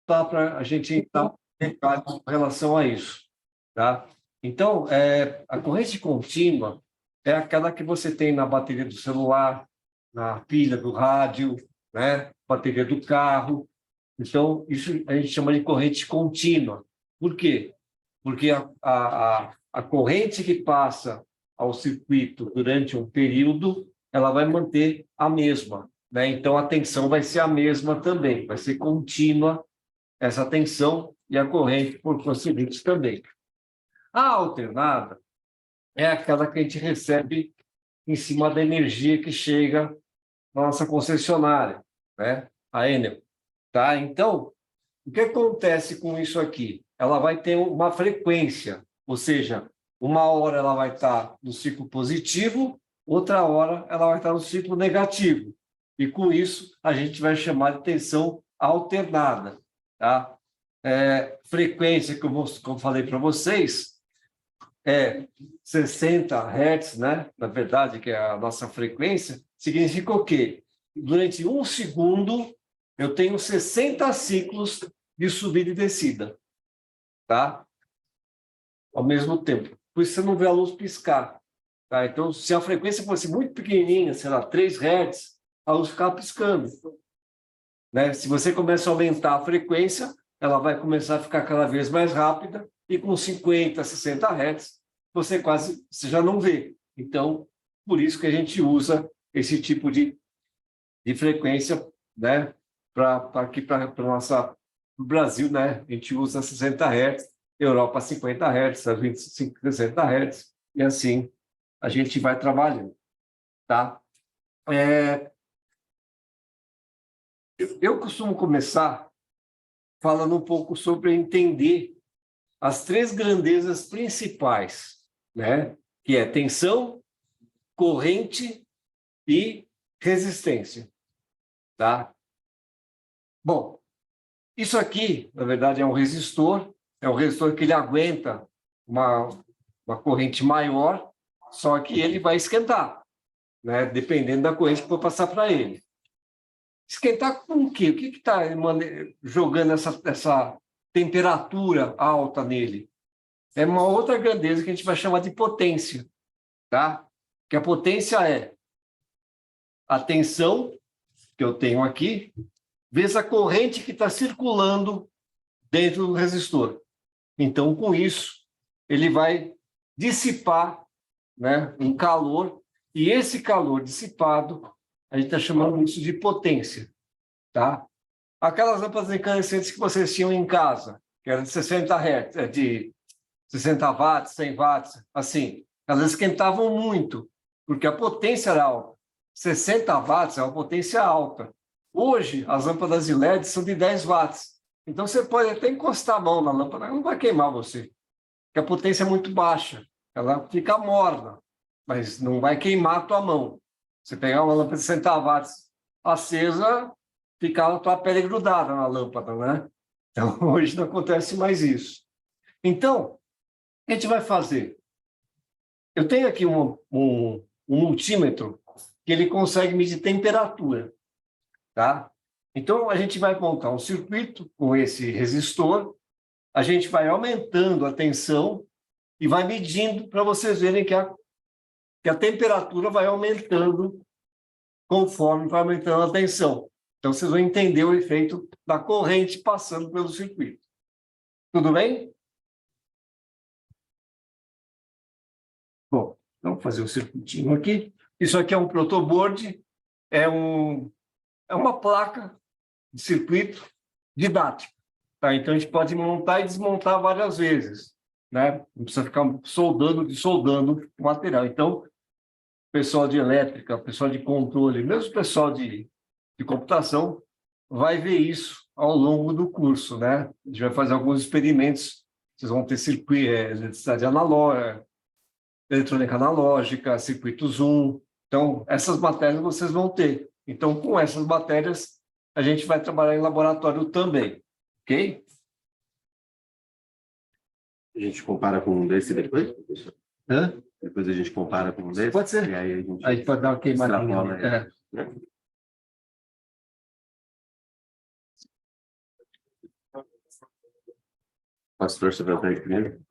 tá para a gente entrar em detalhes com relação a isso, tá? Então, a corrente contínua é aquela que você tem na bateria do celular, na pilha do rádio, né? Bateria do carro. Então, isso a gente chama de corrente contínua. Por quê? Porque a corrente que passa ao circuito durante um período, ela vai manter a mesma, né? Então, a tensão vai ser a mesma também, vai ser contínua essa tensão e a corrente, por conseguinte, também. A alternada é aquela que a gente recebe em cima da energia que chega na nossa concessionária, né? A Enel, tá? Então, o que acontece com isso aqui? Ela vai ter uma frequência, ou seja, uma hora ela vai estar no ciclo positivo, outra hora ela vai estar no ciclo negativo. E com isso, a gente vai chamar de tensão alternada, tá? Frequência, como eu falei para vocês, é 60 Hz, né? Na verdade, que é a nossa frequência, significa o quê? Durante um segundo, eu tenho 60 ciclos de subida e descida, tá? Ao mesmo tempo. Por isso você não vê a luz piscar, tá? Então, se a frequência fosse muito pequenininha, sei lá, 3 Hz, a luz ficava piscando, né? Se você começa a aumentar a frequência, ela vai começar a ficar cada vez mais rápida e com 50, 60 Hz, você já não vê. Então, por isso que a gente usa esse tipo de frequência, né? Para o Brasil, né? A gente usa 60 Hz, Europa 50 Hz, 25, 60 Hz, e assim a gente vai trabalhando, tá? Eu costumo começar falando um pouco sobre entender as três grandezas principais, né? Que é tensão, corrente e resistência, tá? Bom, isso aqui, na verdade, é um resistor que ele aguenta uma corrente maior, só que ele vai esquentar, né? Dependendo da corrente que for passar para ele. Esquentar com o quê? O que está jogando essa temperatura alta nele? É uma outra grandeza que a gente vai chamar de potência, tá? Que a potência é a tensão que eu tenho aqui, vezes a corrente que está circulando dentro do resistor. Então, com isso, ele vai dissipar, né, um calor, e esse calor dissipado, a gente está chamando isso de potência, tá? Aquelas lâmpadas incandescentes que vocês tinham em casa, que eram de 60 Hz, de 60 watts, 100 watts, assim, elas esquentavam muito, porque a potência era alta. 60 watts é uma potência alta. Hoje, as lâmpadas de LED são de 10 watts. Então, você pode até encostar a mão na lâmpada, não vai queimar você, porque a potência é muito baixa. Ela fica morna, mas não vai queimar a tua mão. Você pegar uma lâmpada de 60 watts acesa, fica a tua pele grudada na lâmpada, né? Então, hoje não acontece mais isso. Então, o que a gente vai fazer? Eu tenho aqui um multímetro que ele consegue medir temperatura, tá? Então, a gente vai montar um circuito com esse resistor, a gente vai aumentando a tensão e vai medindo para vocês verem que a temperatura vai aumentando conforme vai aumentando a tensão. Então, vocês vão entender o efeito da corrente passando pelo circuito. Tudo bem? Bom, vamos fazer um circuitinho aqui. Isso aqui é um protoboard, é uma placa de circuito didático, tá? Então, a gente pode montar e desmontar várias vezes, né? Não precisa ficar soldando o material. Então, pessoal de elétrica, pessoal de controle, mesmo pessoal de computação, vai ver isso ao longo do curso, né? A gente vai fazer alguns experimentos, vocês vão ter circuito, eletricidade analógica, eletrônica analógica, circuito Zoom. Então, essas matérias vocês vão ter. Então, com essas matérias, a gente vai trabalhar em laboratório também, ok? A gente compara com um desse depois? Hã? Depois a gente compara com um desse? Pode ser. E aí A gente pode dar uma queimadinha. extrapola Né? Pastor, você vai usar isso primeiro?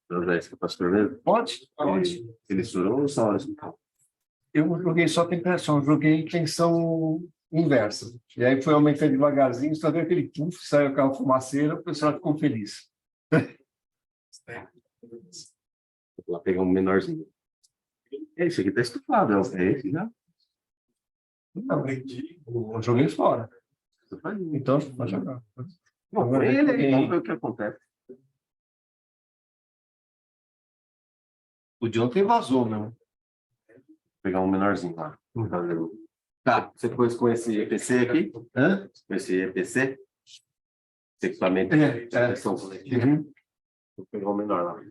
Vai usar isso com o pastor mesmo? Pode? Ele estourou ou só? Eu não joguei só tensão, eu joguei tensão inversa. E aí foi aumentando devagarzinho, só deu aquele puff, saiu aquela fumaceira, o pessoal ficou feliz. Vou lá pegar um menorzinho. Esse aqui tá estufado, é esse já? Não, eu joguei fora. Então, pode jogar. Bom, põe ele aí, vamos ver o que acontece. O de ontem vazou, meu. Vou pegar um menorzinho lá. Tá, você pôs com esse EPC aqui? Hã? Com esse EPC? Esse equipamento de proteção coletiva? Vou pegar um menor lá.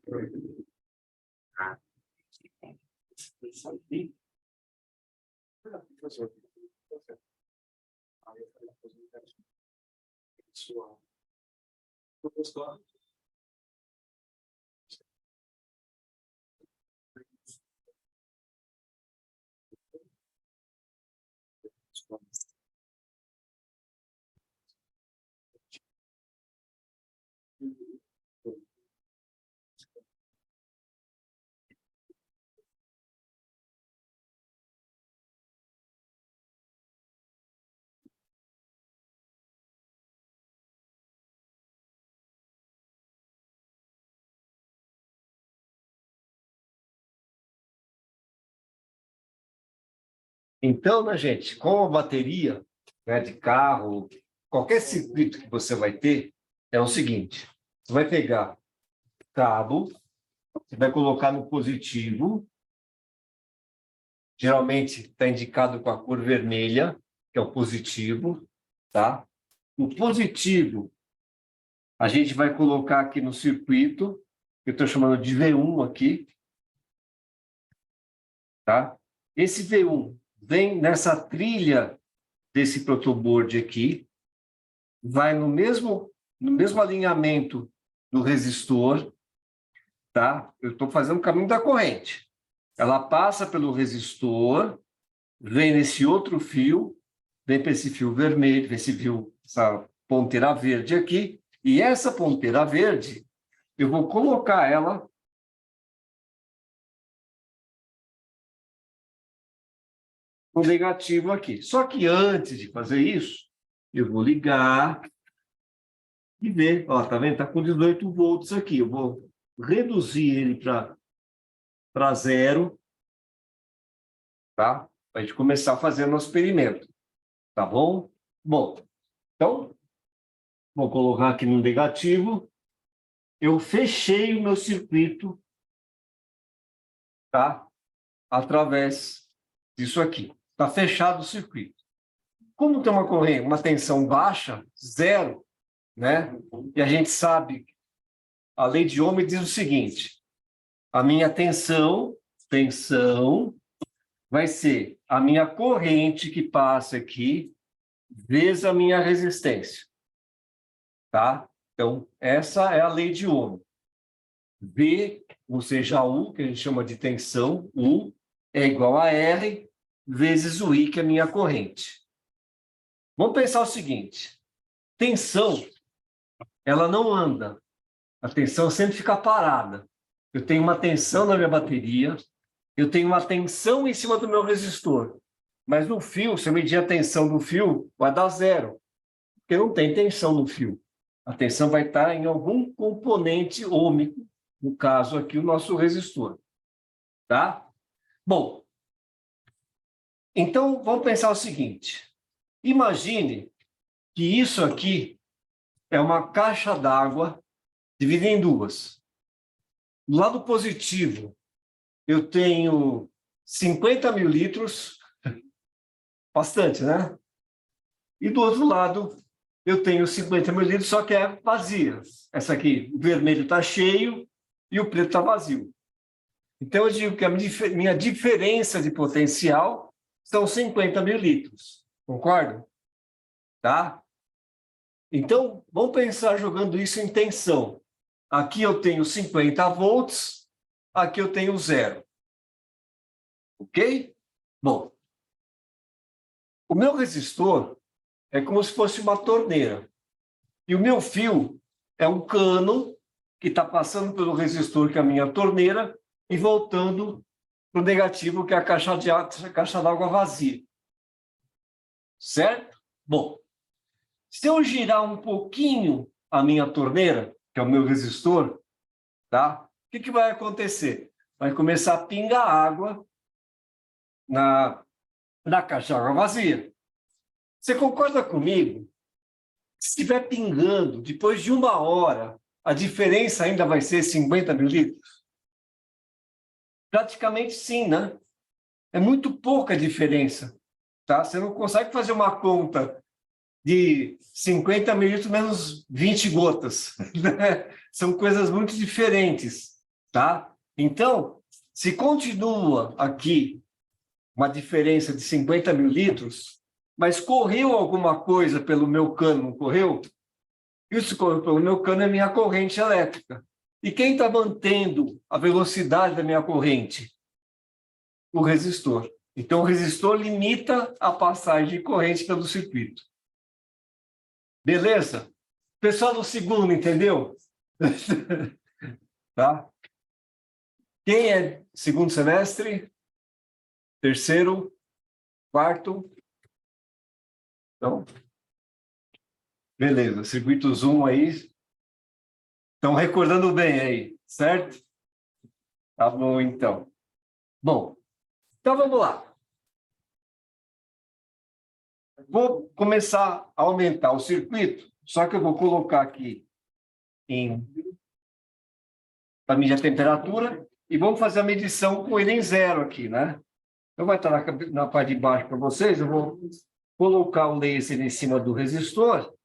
Então, né, gente, com a bateria, né, de carro, qualquer circuito que você vai ter, é o seguinte: você vai pegar cabo, você vai colocar no positivo, geralmente está indicado com a cor vermelha, que é o positivo, tá? O positivo, a gente vai colocar aqui no circuito, que eu estou chamando de V1 aqui, tá? Esse V1 vem nessa trilha desse protoboard aqui, vai no mesmo alinhamento do resistor, tá? Eu estou fazendo o caminho da corrente. Ela passa pelo resistor, vem nesse outro fio, vem para esse fio vermelho, essa ponteira verde aqui, e essa ponteira verde, eu vou colocar ela no negativo aqui. Só que antes de fazer isso, eu vou ligar e ver. Ó, tá vendo? Está com 18 volts aqui. Eu vou reduzir ele para zero, tá? Para a gente começar a fazer nosso experimento. Tá bom? Bom, então, vou colocar aqui no negativo. Eu fechei o meu circuito, tá? Através disso aqui. Está fechado o circuito. Como tem uma corrente, uma tensão baixa, zero, né? E a gente sabe, a lei de Ohm diz o seguinte: a minha tensão vai ser a minha corrente que passa aqui vezes a minha resistência, tá? Então, essa é a lei de Ohm. V, ou seja, U, que a gente chama de tensão, U, é igual a R vezes o I, que é a minha corrente. Vamos pensar o seguinte: tensão, ela não anda. A tensão sempre fica parada. Eu tenho uma tensão na minha bateria, eu tenho uma tensão em cima do meu resistor. Mas no fio, se eu medir a tensão do fio, vai dar zero, porque não tem tensão no fio. A tensão vai estar em algum componente ôhmico, no caso aqui, o nosso resistor. Tá? Bom, então vamos pensar o seguinte: imagine que isso aqui é uma caixa d'água dividida em duas. Do lado positivo, eu tenho 50 mil litros, bastante, né? E do outro lado, eu tenho 50 mil litros, só que é vazia. Essa aqui, o vermelho está cheio e o preto está vazio. Então, eu digo que a minha diferença de potencial são 50 mil litros. Concordo? Tá? Então, vamos pensar jogando isso em tensão. Aqui eu tenho 50 volts, aqui eu tenho zero. Ok? Bom, o meu resistor é como se fosse uma torneira. E o meu fio é um cano que está passando pelo resistor, que é a minha torneira, e voltando para o negativo, que é a caixa d'água vazia. Certo? Bom, se eu girar um pouquinho a minha torneira, que é o meu resistor, tá? O que vai acontecer? Vai começar a pingar água na caixa d'água vazia. Você concorda comigo? Se estiver pingando, depois de 1 hora, a diferença ainda vai ser 50 mililitros? Praticamente sim, né? É muito pouca diferença, tá? Você não consegue fazer uma conta de 50 mililitros menos 20 gotas, né? São coisas muito diferentes, tá? Então, se continua aqui uma diferença de 50 mililitros, mas correu alguma coisa pelo meu cano, não correu? Isso correu pelo meu cano é minha corrente elétrica. E quem está mantendo a velocidade da minha corrente? O resistor. Então, o resistor limita a passagem de corrente pelo circuito. Beleza? Pessoal do segundo, entendeu? Tá? Quem é segundo semestre? Terceiro? Quarto? Então, beleza. Circuito Zoom aí. Estão recordando bem aí, certo? Tá bom, então. Bom, então vamos lá. Vou começar a aumentar o circuito, só que eu vou colocar aqui para medir a temperatura e vamos fazer a medição com ele em 0 aqui, né? Então vai estar na parte de baixo para vocês, eu vou colocar o laser em cima do resistor. –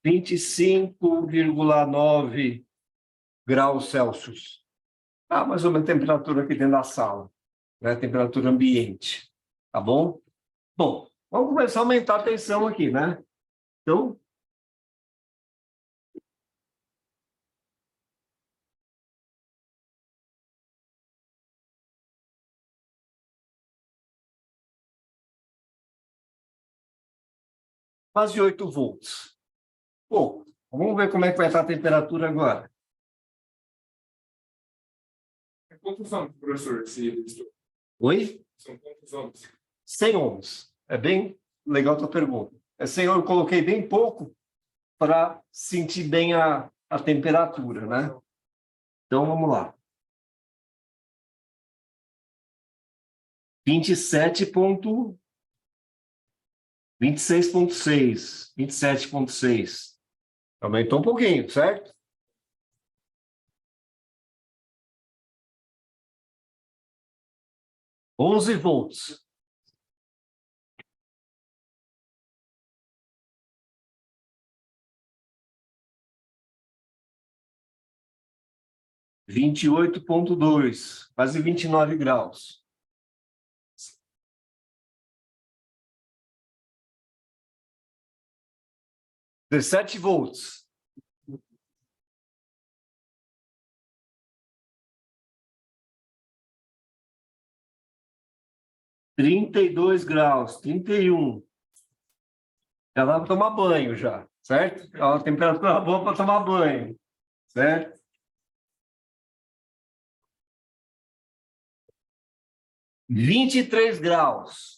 25,9 graus Celsius. Ah, mais ou menos a temperatura aqui dentro da sala, né? Temperatura ambiente, tá bom? Bom, vamos começar a aumentar a tensão aqui, né? Então, quase 8 volts. Bom, vamos ver como é que vai estar a temperatura agora. Quantos ohms, professor, esse resistor? Oi? São quantos ohms? 100 ohms. É bem legal a tua pergunta. É 100 ohms, eu coloquei bem pouco para sentir bem a temperatura, né? Então, vamos lá. 26,6. 27,6. Aumentou um pouquinho, certo? – 11 volts. – 28,2, quase 29 graus. – 17 volts. – 32 graus, 31. Já dá para tomar banho já, certo? É uma temperatura boa para tomar banho, certo? 23 graus.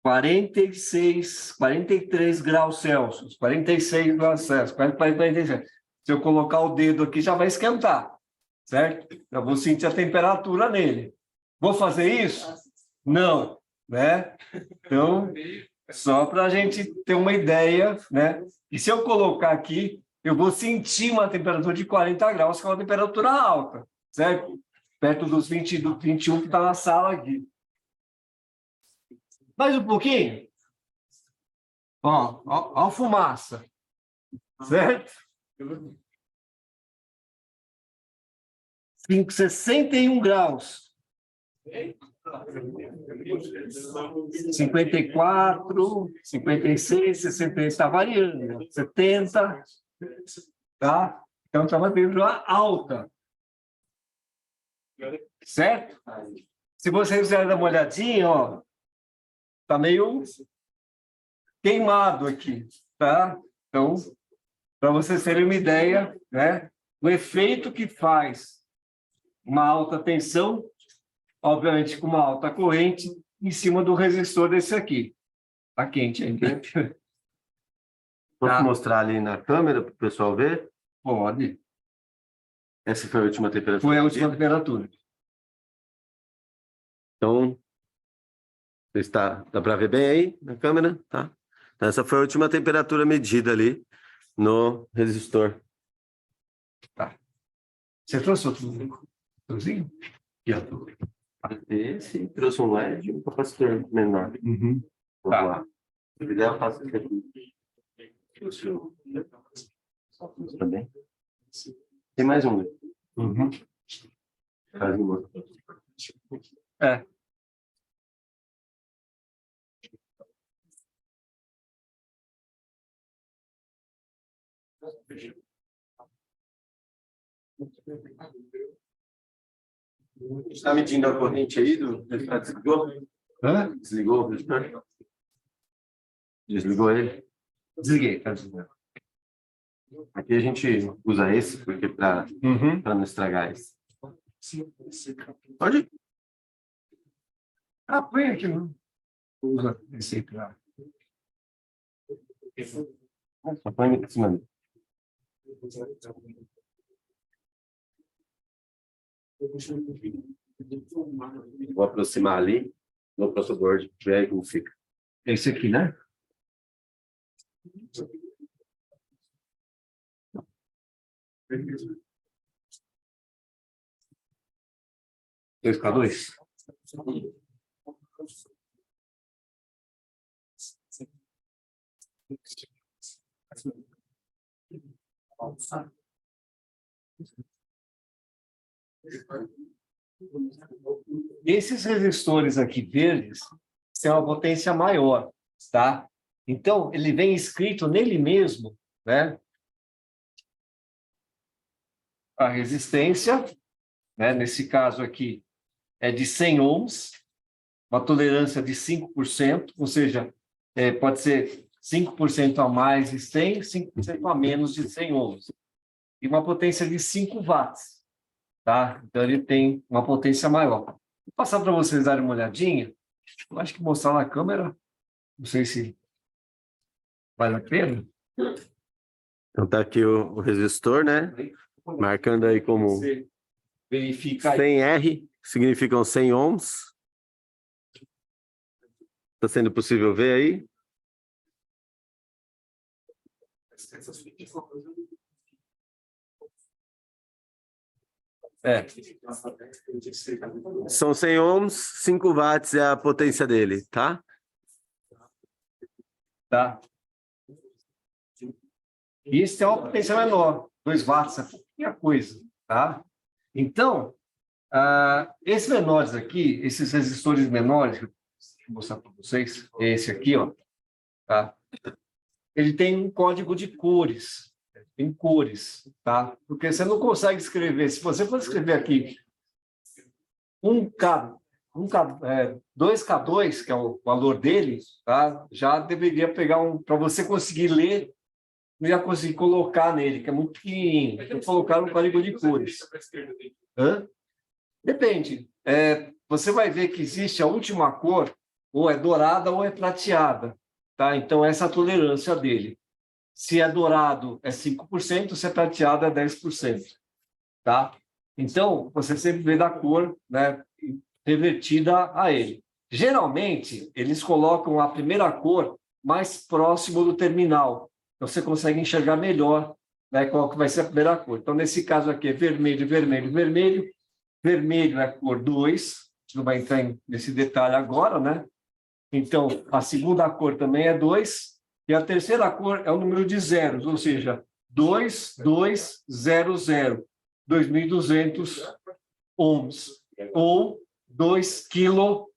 43 graus Celsius. 46 graus Celsius. 46. Se eu colocar o dedo aqui, já vai esquentar, certo? Eu vou sentir a temperatura nele. Vou fazer isso? Não, né? Então, só para a gente ter uma ideia, né? E se eu colocar aqui, eu vou sentir uma temperatura de 40 graus, que é uma temperatura alta, certo? Perto dos 20, do 21 que está na sala aqui. Mais um pouquinho. Ó a fumaça. Certo? 61 graus. 54, 56, 60, está variando. 70, tá? Então, está uma temperatura alta. Certo? Se vocês quiserem dar uma olhadinha, ó, tá meio queimado aqui, tá? Então, para vocês terem uma ideia, né? O efeito que faz uma alta tensão, obviamente com uma alta corrente, em cima do resistor desse aqui. Tá quente ainda. Posso mostrar ali na câmera para o pessoal ver? Pode. Essa foi a última temperatura. Foi a última temperatura. Então, dá para ver bem aí na câmera? Tá? Então, essa foi a última temperatura medida ali no resistor. Tá. Você trouxe outro cozinho? Esse trouxe um LED e um capacitor menor. Uhum. Vamos Tá. lá. Se quiser, eu faço isso aqui. Também. Tem mais um. Uhum. Faz uma. É. Está medindo a corrente aí do resistor? Desligou? Hã? Desligou o resistor? Desligou ele? Desliguei. Tá desligado. Aqui a gente usa esse porque para Uhum. não estragar esse. Pode? Ah, põe aqui, não. Usa esse aí pra... Só põe em cima dele. Vou aproximar ali no protoboard, ver como fica. Esse aqui, né? Dois para dois. Esses resistores aqui verdes têm uma potência maior, tá? Então, ele vem escrito nele mesmo, né? A resistência, né? Nesse caso aqui, é de 100 ohms, uma tolerância de 5%, ou seja, pode ser 5% a mais de 100, 5% a menos de 100 ohms. E uma potência de 5 watts, tá? Então, ele tem uma potência maior. Vou passar para vocês darem uma olhadinha. Eu acho que mostrar na câmera, não sei se vale a pena. Então tá aqui o resistor, né? Marcando aí como Você verifica aí. 100R, significam 100 ohms. Está sendo possível ver aí? São 100 ohms, 5 watts é a potência dele, tá? Tá? E esse tem uma potência menor, 2 watts, é pouquinha coisa, tá? Então, esses menores aqui, esses resistores menores, deixa eu mostrar para vocês, esse aqui, ó, tá? Ele tem um código de cores, tem cores, tá? Porque você não consegue escrever, se você for escrever aqui 2K2, que é o valor dele, tá? Já deveria pegar para você conseguir ler, não ia conseguir colocar nele, que é muito pequenininho. Então, colocar no código de cores. Hã? Depende. Você vai ver que existe a última cor, ou é dourada ou é prateada. Tá? Então, essa é a tolerância dele. Se é dourado, é 5%, se é prateado, é 10%. Tá? Então, você sempre vê da cor, né, revertida a ele. Geralmente, eles colocam a primeira cor mais próximo do terminal. Então, você consegue enxergar melhor, né, qual que vai ser a primeira cor. Então, nesse caso aqui, é vermelho, vermelho, vermelho. Vermelho é a cor 2. A gente não vai entrar nesse detalhe agora, né? Então, a segunda cor também é 2. E a terceira cor é o número de zeros, ou seja, 2200, 2.200 ohms, ou 2 kilo,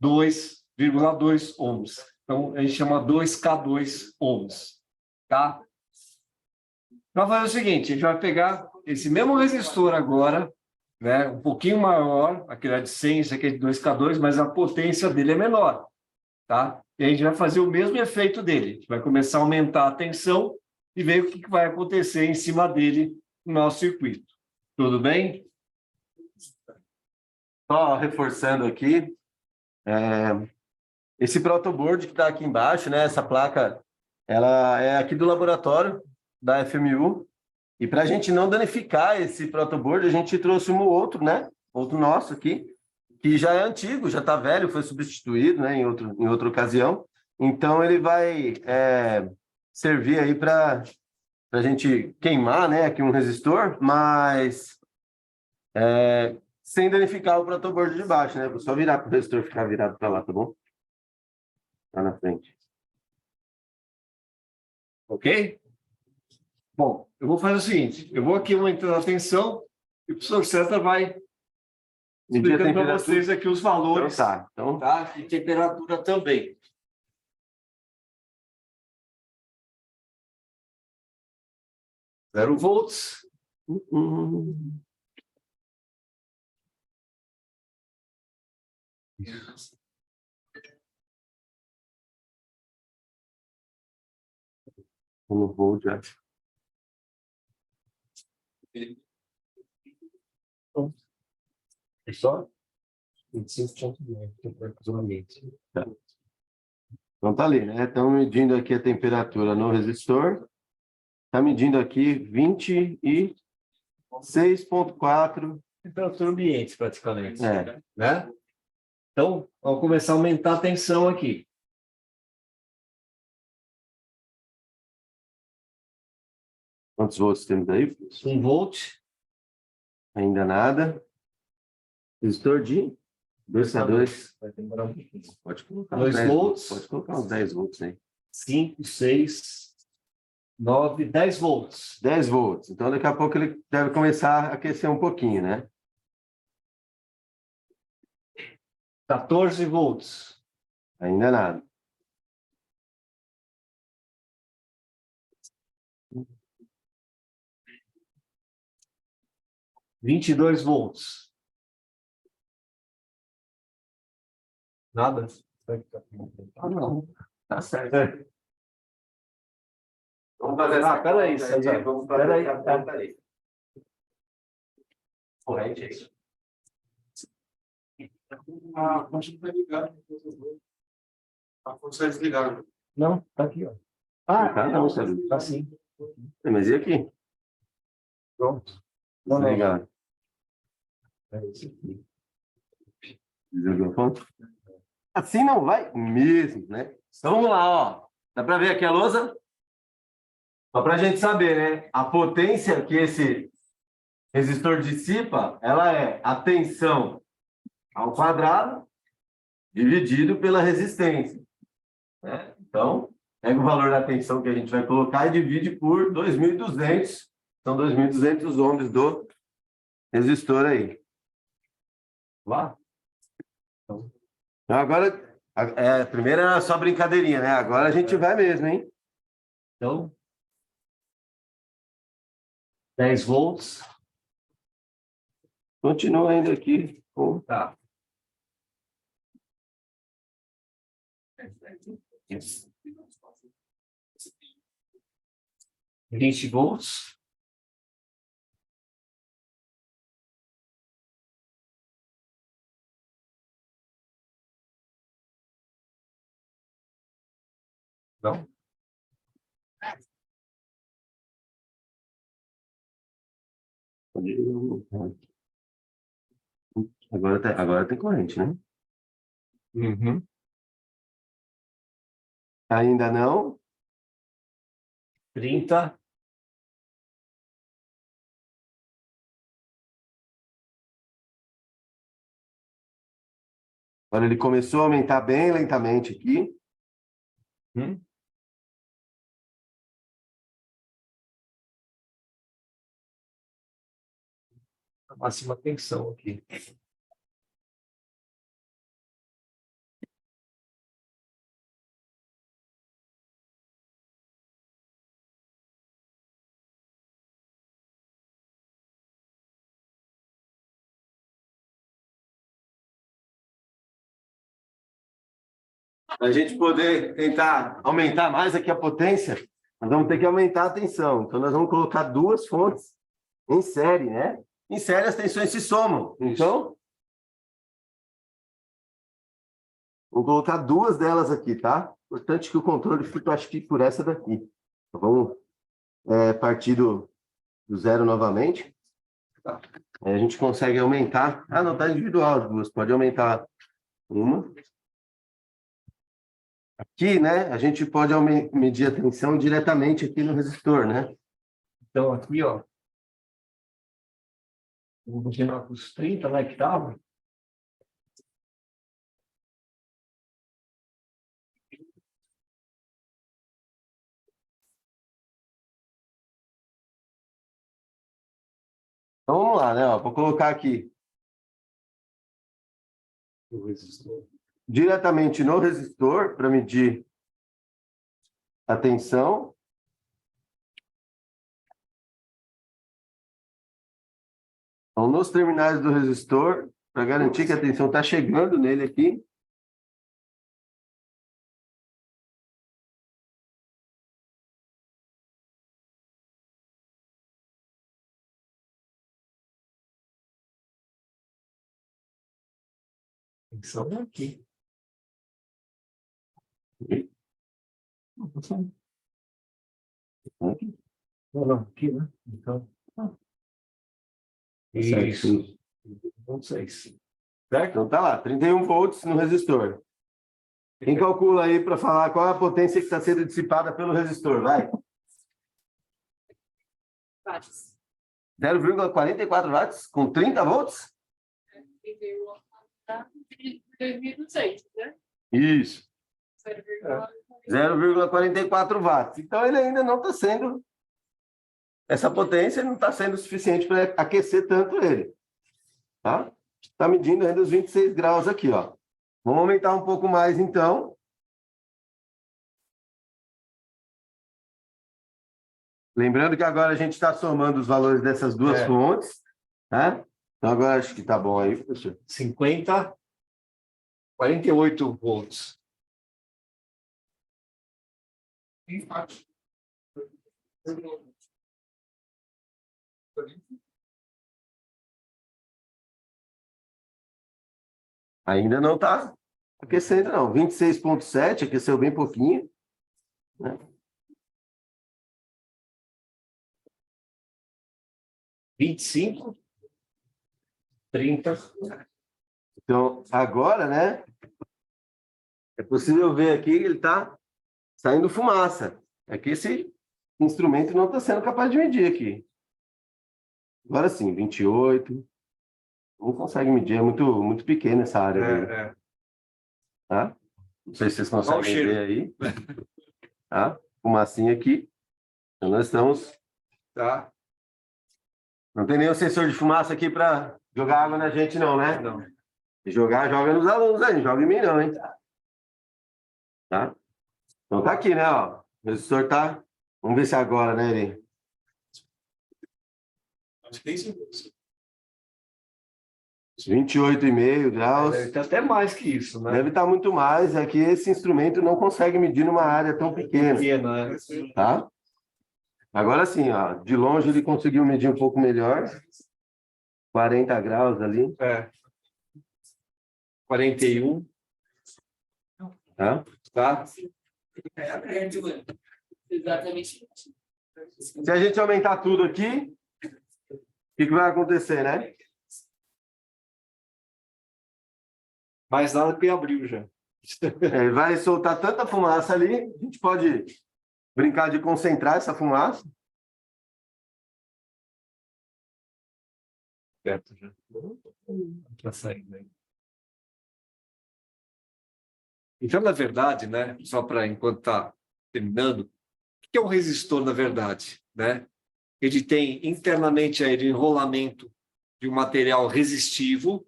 2,2 ohms. Então, a gente chama 2K2 ohms, tá? Para fazer o seguinte, a gente vai pegar esse mesmo resistor agora, né? Um pouquinho maior, aquele é de 100, esse aqui é de 2K2, mas a potência dele é menor, tá? E a gente vai fazer o mesmo efeito dele. A gente vai começar a aumentar a tensão e ver o que vai acontecer em cima dele no nosso circuito. Tudo bem? Só reforçando aqui, esse protoboard que está aqui embaixo, né? Essa placa, ela é aqui do laboratório da FMU. E para a gente não danificar esse protoboard, a gente trouxe um outro, né? Outro nosso aqui, que já é antigo, já está velho, foi substituído, né? Em outra ocasião. Então ele vai servir aí para a gente queimar, né? Aqui um resistor, mas sem danificar o protoboard de baixo, né? Vou só virar para o resistor ficar virado para lá, tá bom? Lá na frente. Ok? Bom, eu vou fazer o seguinte, eu vou aqui aumentando a tensão e o professor César vai Medir a explicando para temperatura. vocês aqui os valores, Então tá. Então, tá? E temperatura também. 0 volts. eu não vou já. É só 25,9 Tá. Então tá ali, né? Estamos medindo aqui a temperatura no resistor. Está medindo aqui 26,4. temperatura ambiente, praticamente. É. Né? Então, vamos começar a aumentar a tensão aqui. Quantos volts temos aí? 1 volt. Ainda nada. Resistor de 2K2. Vai demorar um pouquinho. Pode colocar 2 10 volts. Pode colocar uns 10 volts aí. 5, 6, 9, 10 volts. 10 volts. Então, daqui a pouco ele deve começar a aquecer um pouquinho, né? 14 volts. Ainda nada. 22 volts. Nada? Ah, não. Tá certo. Vamos fazer Ah, essa peraí, conta César. Vamos fazer Peraí. essa conta aí. Corrente aí. A fonte não está ligada. A fonte está desligada. Não, tá aqui, ó. Ah, Tá não, Sérgio. tá sim. Mas e aqui? Pronto. Não, não. Desligado. É isso aqui. Desligou a fonte? Assim não vai mesmo, né? Então vamos lá, ó. Dá para ver aqui a lousa? Só para a gente saber, né? A potência que esse resistor dissipa, ela é a tensão ao quadrado dividido pela resistência, né? Então, pega o valor da tensão que a gente vai colocar e divide por 2.200. São 2.200 ohms do resistor aí. Lá. Então, agora, primeiro era só brincadeirinha, né? Agora a gente vai mesmo, hein? Então, 10 volts. Continua ainda aqui com Tá. 20 volts. Não. Agora tem corrente, né? Uhum. Ainda não. 30. Agora ele começou a aumentar bem lentamente aqui. A máxima tensão aqui. Para a gente poder tentar aumentar mais aqui a potência, nós vamos ter que aumentar a tensão. Então, nós vamos colocar duas fontes em série, né? Em série, as tensões se somam. Então, vou colocar duas delas aqui, tá? Importante que o controle fique, eu acho que por essa daqui. Então, vamos partir do zero novamente. Tá. Aí a gente consegue aumentar. Ah, não, tá individual as duas. Pode aumentar uma. Aqui, né, a gente pode medir a tensão diretamente aqui no resistor, né? Então, aqui, ó. Vou continuar com os 30, né, que estava. Então, vamos lá, né? Ó, vou colocar aqui O resistor. diretamente no resistor para medir a tensão. Então, nos terminais do resistor, para garantir que a tensão está chegando nele aqui. Tensão aqui. Não, aqui, né? Então. Isso. Não sei. Certo? Então tá lá, 31 volts no resistor. Quem calcula aí para falar qual é a potência que está sendo dissipada pelo resistor? Vai. Watts. 0,44 watts com 30 volts? 2006, né? Isso. 0,44. 0,44 watts. Então ele ainda não está sendo... Essa potência não está sendo suficiente para aquecer tanto ele. Tá? Está medindo ainda os 26 graus aqui, ó. Vamos aumentar um pouco mais, então. Lembrando que agora a gente está somando os valores dessas duas fontes, tá? Então agora acho que está bom aí, professor. 48 volts. Ainda não está aquecendo, não. 26,7, aqueceu bem pouquinho. Né? $25, 30. Então, agora, né? É possível ver aqui que ele está saindo fumaça. É que esse instrumento não está sendo capaz de medir aqui. Agora sim, 28. Não consegue medir, é muito pequena essa área dele. Tá? Não sei se vocês conseguem ver aí. Tá? Fumacinha aqui. Então, nós estamos... Tá? Não tem nenhum sensor de fumaça aqui para jogar água na gente, não, né? Não. Se jogar, joga nos alunos aí, não joga em mim, não, hein? Tá? Então tá aqui, né? Ó. O resistor tá. Vamos ver se agora, né, ele. Acho que tem sim. 28,5 graus. Deve ter até mais que isso, né? Deve estar muito mais, é que esse instrumento não consegue medir numa área tão pequena. Pequena, né? Tá? Agora sim, ó, de longe ele conseguiu medir um pouco melhor. 40 graus ali. 41. Tá? Tá? Exatamente. Se a gente aumentar tudo aqui, o que vai acontecer, né? Mais nada porque abriu já. Ele vai soltar tanta fumaça ali, a gente pode brincar de concentrar essa fumaça. Perto já. Tá saindo aí. Então, na verdade, né, só para enquanto está terminando, o que é um resistor, na verdade? Né? Ele tem internamente aí, de enrolamento de um material resistivo,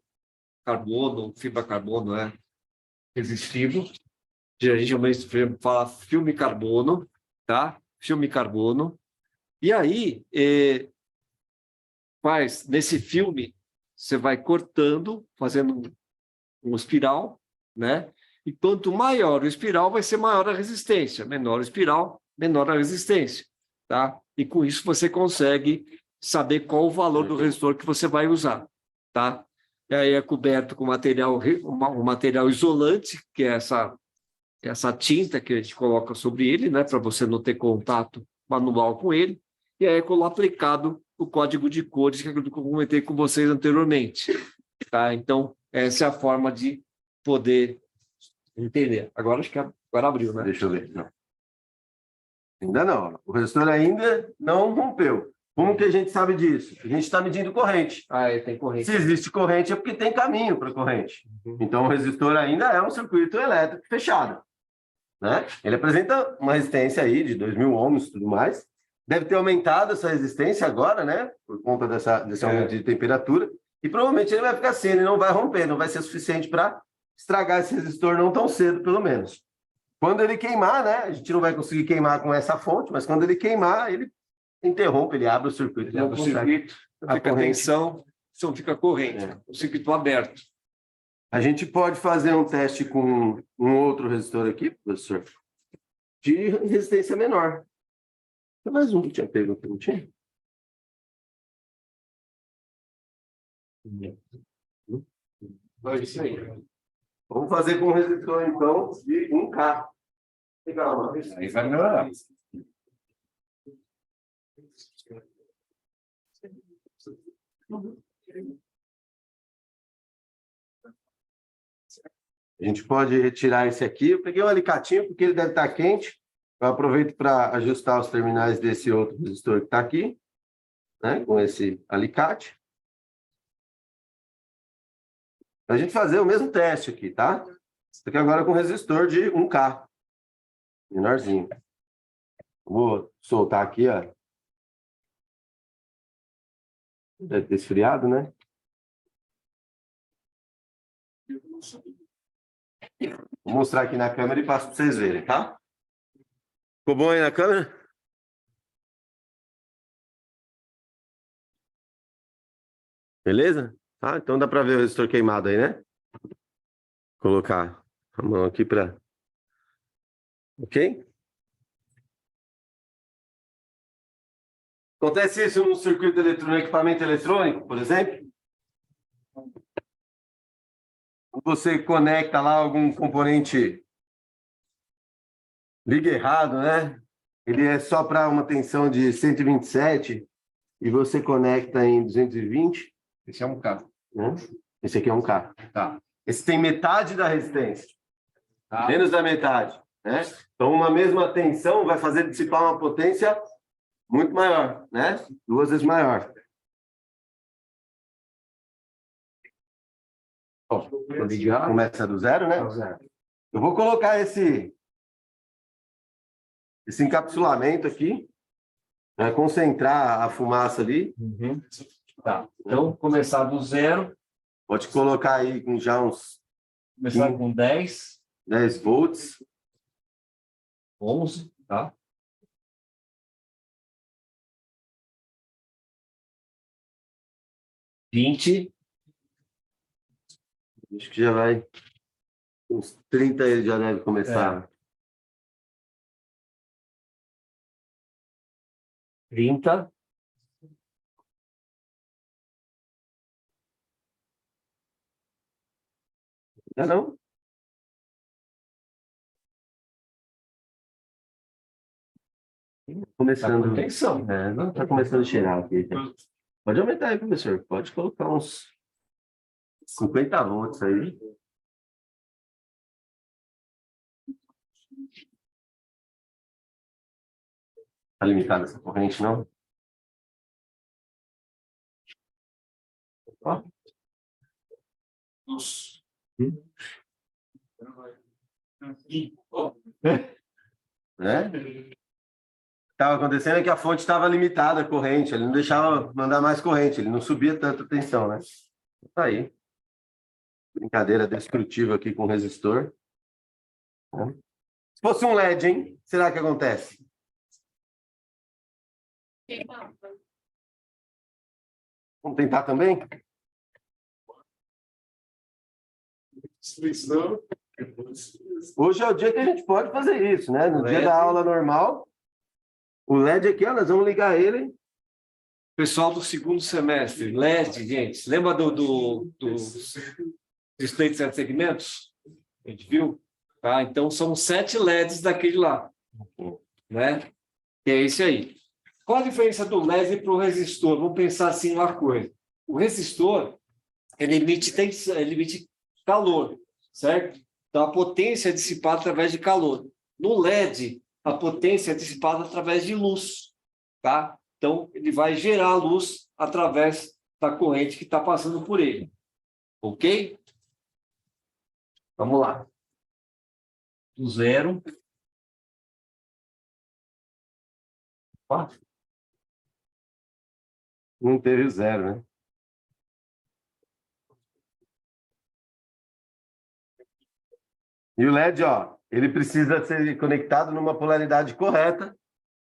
carbono, fibra carbono, né? Resistivo. A gente fala filme carbono, tá? Filme carbono. E aí, nesse filme, você vai cortando, fazendo um espiral, né? E quanto maior o espiral, vai ser maior a resistência. Menor o espiral, menor a resistência. Tá? E com isso você consegue saber qual o valor do resistor que você vai usar. Tá? E aí é coberto com um material isolante, que é essa tinta que a gente coloca sobre ele, né, para você não ter contato manual com ele, e aí é aplicado o código de cores que eu comentei com vocês anteriormente. Tá? Então, essa é a forma de poder entender. Agora acho que agora abriu, né? Deixa eu ver. Não. Ainda não. O resistor ainda não rompeu. Como que a gente sabe disso? A gente está medindo corrente. Tem corrente. Se existe corrente, é porque tem caminho para corrente. Então, o resistor ainda é um circuito elétrico fechado. Né? Ele apresenta uma resistência aí de 2.000 ohms e tudo mais. Deve ter aumentado essa resistência agora, né? Por conta desse aumento de temperatura. E provavelmente ele vai ficar assim, ele não vai romper, não vai ser suficiente para estragar esse resistor não tão cedo, pelo menos. Quando ele queimar, né? A gente não vai conseguir queimar com essa fonte, mas quando ele queimar, ele interrompe, ele abre o circuito. Ele abre o circuito, fica tensão, não fica corrente. O circuito aberto. A gente pode fazer um teste com um outro resistor aqui, professor, de resistência menor. Tem mais um que tinha pego aqui, não tinha? Isso aí. Vamos fazer com um resistor, então, de 1K. Legal, Aí vai melhorar. A gente pode retirar esse aqui. Eu peguei um alicatinho, porque ele deve estar quente. Eu aproveito para ajustar os terminais desse outro resistor que está aqui, né, com esse alicate. Para a gente fazer o mesmo teste aqui, tá? Isso aqui agora com resistor de 1K. Menorzinho. Vou soltar aqui, ó. Deve ter esfriado, né? Vou mostrar aqui na câmera e passo para vocês verem, tá? Ficou bom aí na câmera? Beleza? Tá, então dá para ver o resistor queimado aí, né? Vou colocar a mão aqui para... Ok? Acontece isso no circuito eletrônico, equipamento eletrônico, por exemplo? Você conecta lá algum componente, liga errado, né? Ele é só para uma tensão de 127 e você conecta em 220. Esse é um K. Né? Esse aqui é 1K. Tá. Esse tem metade da resistência. Tá. Menos da metade. Né? Então, uma mesma tensão vai fazer dissipar uma potência muito maior, né? 2 vezes maior. Vou ligar. Começa do zero, né? Eu vou colocar esse encapsulamento aqui, para concentrar a fumaça ali. Tá. Então, começar do zero. Pode colocar aí com já uns Começar com 10, 10 volts. 11, tá? $20. Acho que já vai. Uns 30 ele já deve começar. 30. Não? Tá Começando. com tensão. Não, tá começando a cheirar aqui. Pode aumentar aí, professor. Pode colocar uns 50 volts aí. Tá limitada essa corrente, não? Ó. Né? Estava acontecendo é que a fonte estava limitada a corrente, ele não deixava mandar mais corrente, ele não subia tanta tensão, né? Tá aí. Brincadeira destrutiva aqui com o resistor. Se fosse um LED, hein? Será que acontece? Vamos tentar também? Destruição. Hoje é o dia que a gente pode fazer isso, né? No dia da aula normal, o LED aqui, ó, nós vamos ligar ele. Pessoal do segundo semestre, LED, gente, lembra do display de 7 segmentos? A gente viu? Tá? Então, são 7 LEDs daquele lá, né? E é esse aí. Qual a diferença do LED para o resistor? Vamos pensar assim uma coisa. O resistor, ele emite tensão, ele emite calor, certo? Então, a potência é dissipada através de calor. No LED, a potência é dissipada através de luz, tá? Então, ele vai gerar luz através da corrente que está passando por ele. Ok? Vamos lá. Do zero. Opa. Não teve o zero, né? E o LED, ó, ele precisa ser conectado numa polaridade correta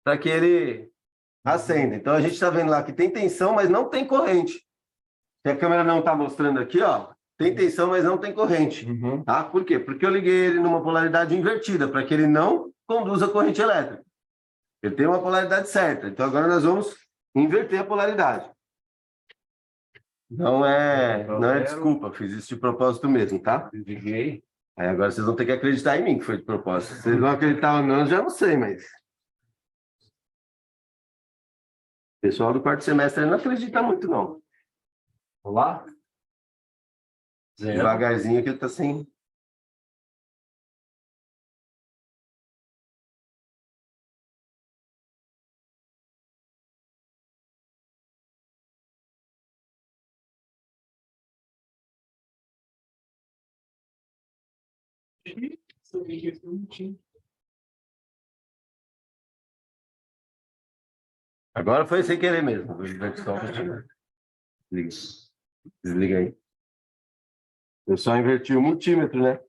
para que ele acenda. Então, a gente está vendo lá que tem tensão, mas não tem corrente. Se a câmera não está mostrando aqui, ó, tem tensão, mas não tem corrente. Tá? Por quê? Porque eu liguei ele numa polaridade invertida, para que ele não conduza corrente elétrica. Ele tem uma polaridade certa. Então, agora nós vamos inverter a polaridade. Não é desculpa, fiz isso de propósito mesmo, tá? Liguei. Aí agora vocês vão ter que acreditar em mim que foi de propósito. Se vocês vão acreditar ou não, eu já não sei, mas... O pessoal do quarto semestre não acredita muito, não. Vamos lá? Zero. Devagarzinho que ele está sem... Agora foi sem querer mesmo. Desliga aí. Eu só inverti o multímetro, né?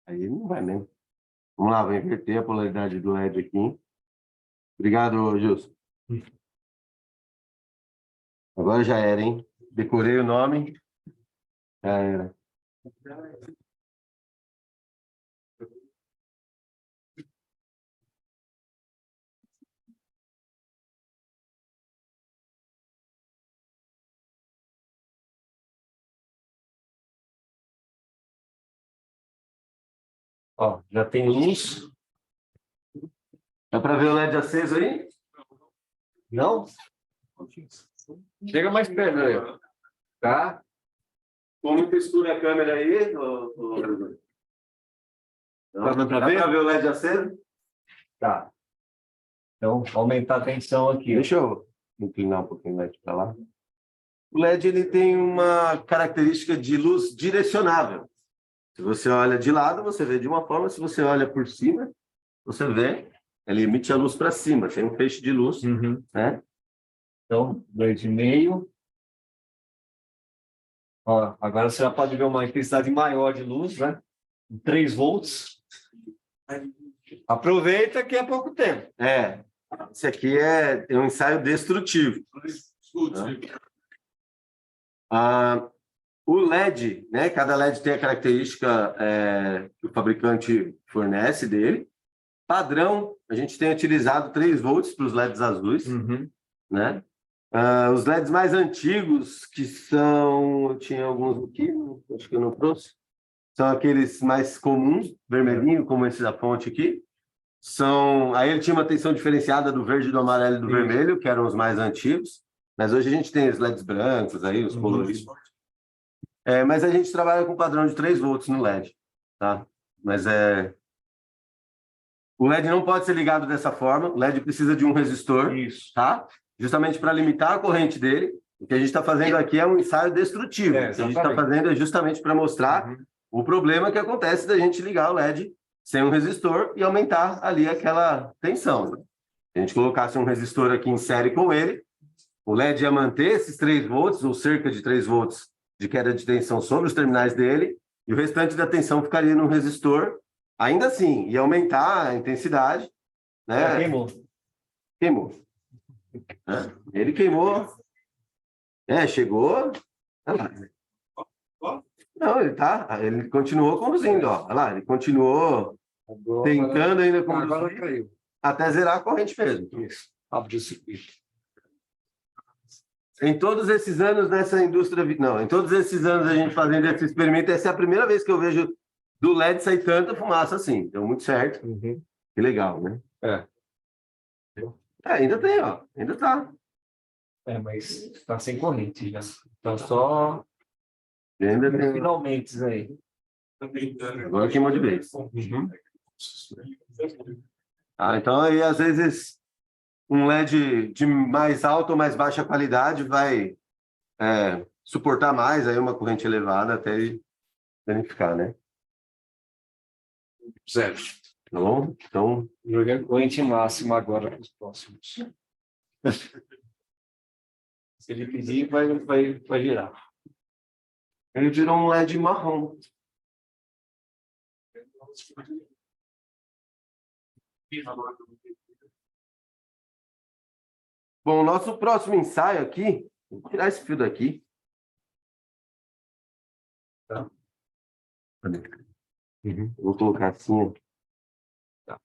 Aí não vai mesmo. Vamos lá, vou inverter a polaridade do LED aqui. Obrigado, Gilson. Agora já era, hein? Decorei o nome. Já era. Ó, já tem luz. Dá para ver o LED aceso aí? Não? Chega mais perto aí, ó. Tá? Como textura a câmera aí? Tá dando pra Dá ver? para ver o LED aceso? Tá. Então, aumentar a tensão aqui. Ó. Deixa eu inclinar um pouquinho o LED para lá. O LED ele tem uma característica de luz direcionável. Se você olha de lado, você vê de uma forma. Se você olha por cima, você vê. Ele emite a luz para cima. Tem um feixe de luz, né? Então, 2,5. Ó, agora você já pode ver uma intensidade maior de luz, né? 3 volts. Aproveita que é pouco tempo. Esse aqui é um ensaio destrutivo. O LED, né? Cada LED tem a característica que o fabricante fornece dele. Padrão, a gente tem utilizado 3 volts para os LEDs azuis, né? Os LEDs mais antigos, que são... Eu tinha alguns aqui, acho que eu não trouxe. São aqueles mais comuns, vermelhinho, como esse da fonte aqui. Aí ele tinha uma tensão diferenciada do verde, do amarelo e do vermelho, que eram os mais antigos. Mas hoje a gente tem os LEDs brancos, aí, os coloridos. Mas a gente trabalha com padrão de 3 volts no LED. Tá? Mas o LED não pode ser ligado dessa forma. O LED precisa de um resistor. Isso. Tá? Justamente para limitar a corrente dele. O que a gente está fazendo aqui é um ensaio destrutivo. O que a gente está fazendo é justamente para mostrar o problema que acontece da gente ligar o LED sem um resistor e aumentar ali aquela tensão. Se a gente colocasse um resistor aqui em série com ele, o LED ia manter esses 3 volts, ou cerca de 3 volts de queda de tensão sobre os terminais dele, e o restante da tensão ficaria no resistor. Ainda assim, ia aumentar a intensidade. Né? Queimou. Ele queimou. Chegou. Não, ele continuou conduzindo, ó. Olha lá, ele continuou Agora, tentando ainda agora conduzir caiu. até zerar a corrente mesmo. Isso. Abre o circuito. Em todos esses anos nessa indústria, não, em todos esses anos a gente fazendo esse experimento, essa é a primeira vez que eu vejo do LED sair tanta fumaça assim. Deu muito certo. Uhum. Que legal, né? É. Ainda tem, ó. Ainda tá. Mas está sem corrente já. Então só Ainda tem. finalmente aí. Agora queimou de vez. Uhum. Então aí às vezes um LED de mais alta ou mais baixa qualidade vai suportar mais aí uma corrente elevada até ele danificar, né? Zero. Tá bom? Então, Jogar corrente máxima agora para os próximos. Se ele pedir, vai virar. ele virou um LED marrom. Bom, o nosso próximo ensaio aqui, vou tirar esse fio daqui. Tá. Uhum. Vou colocar assim, ó. Tá.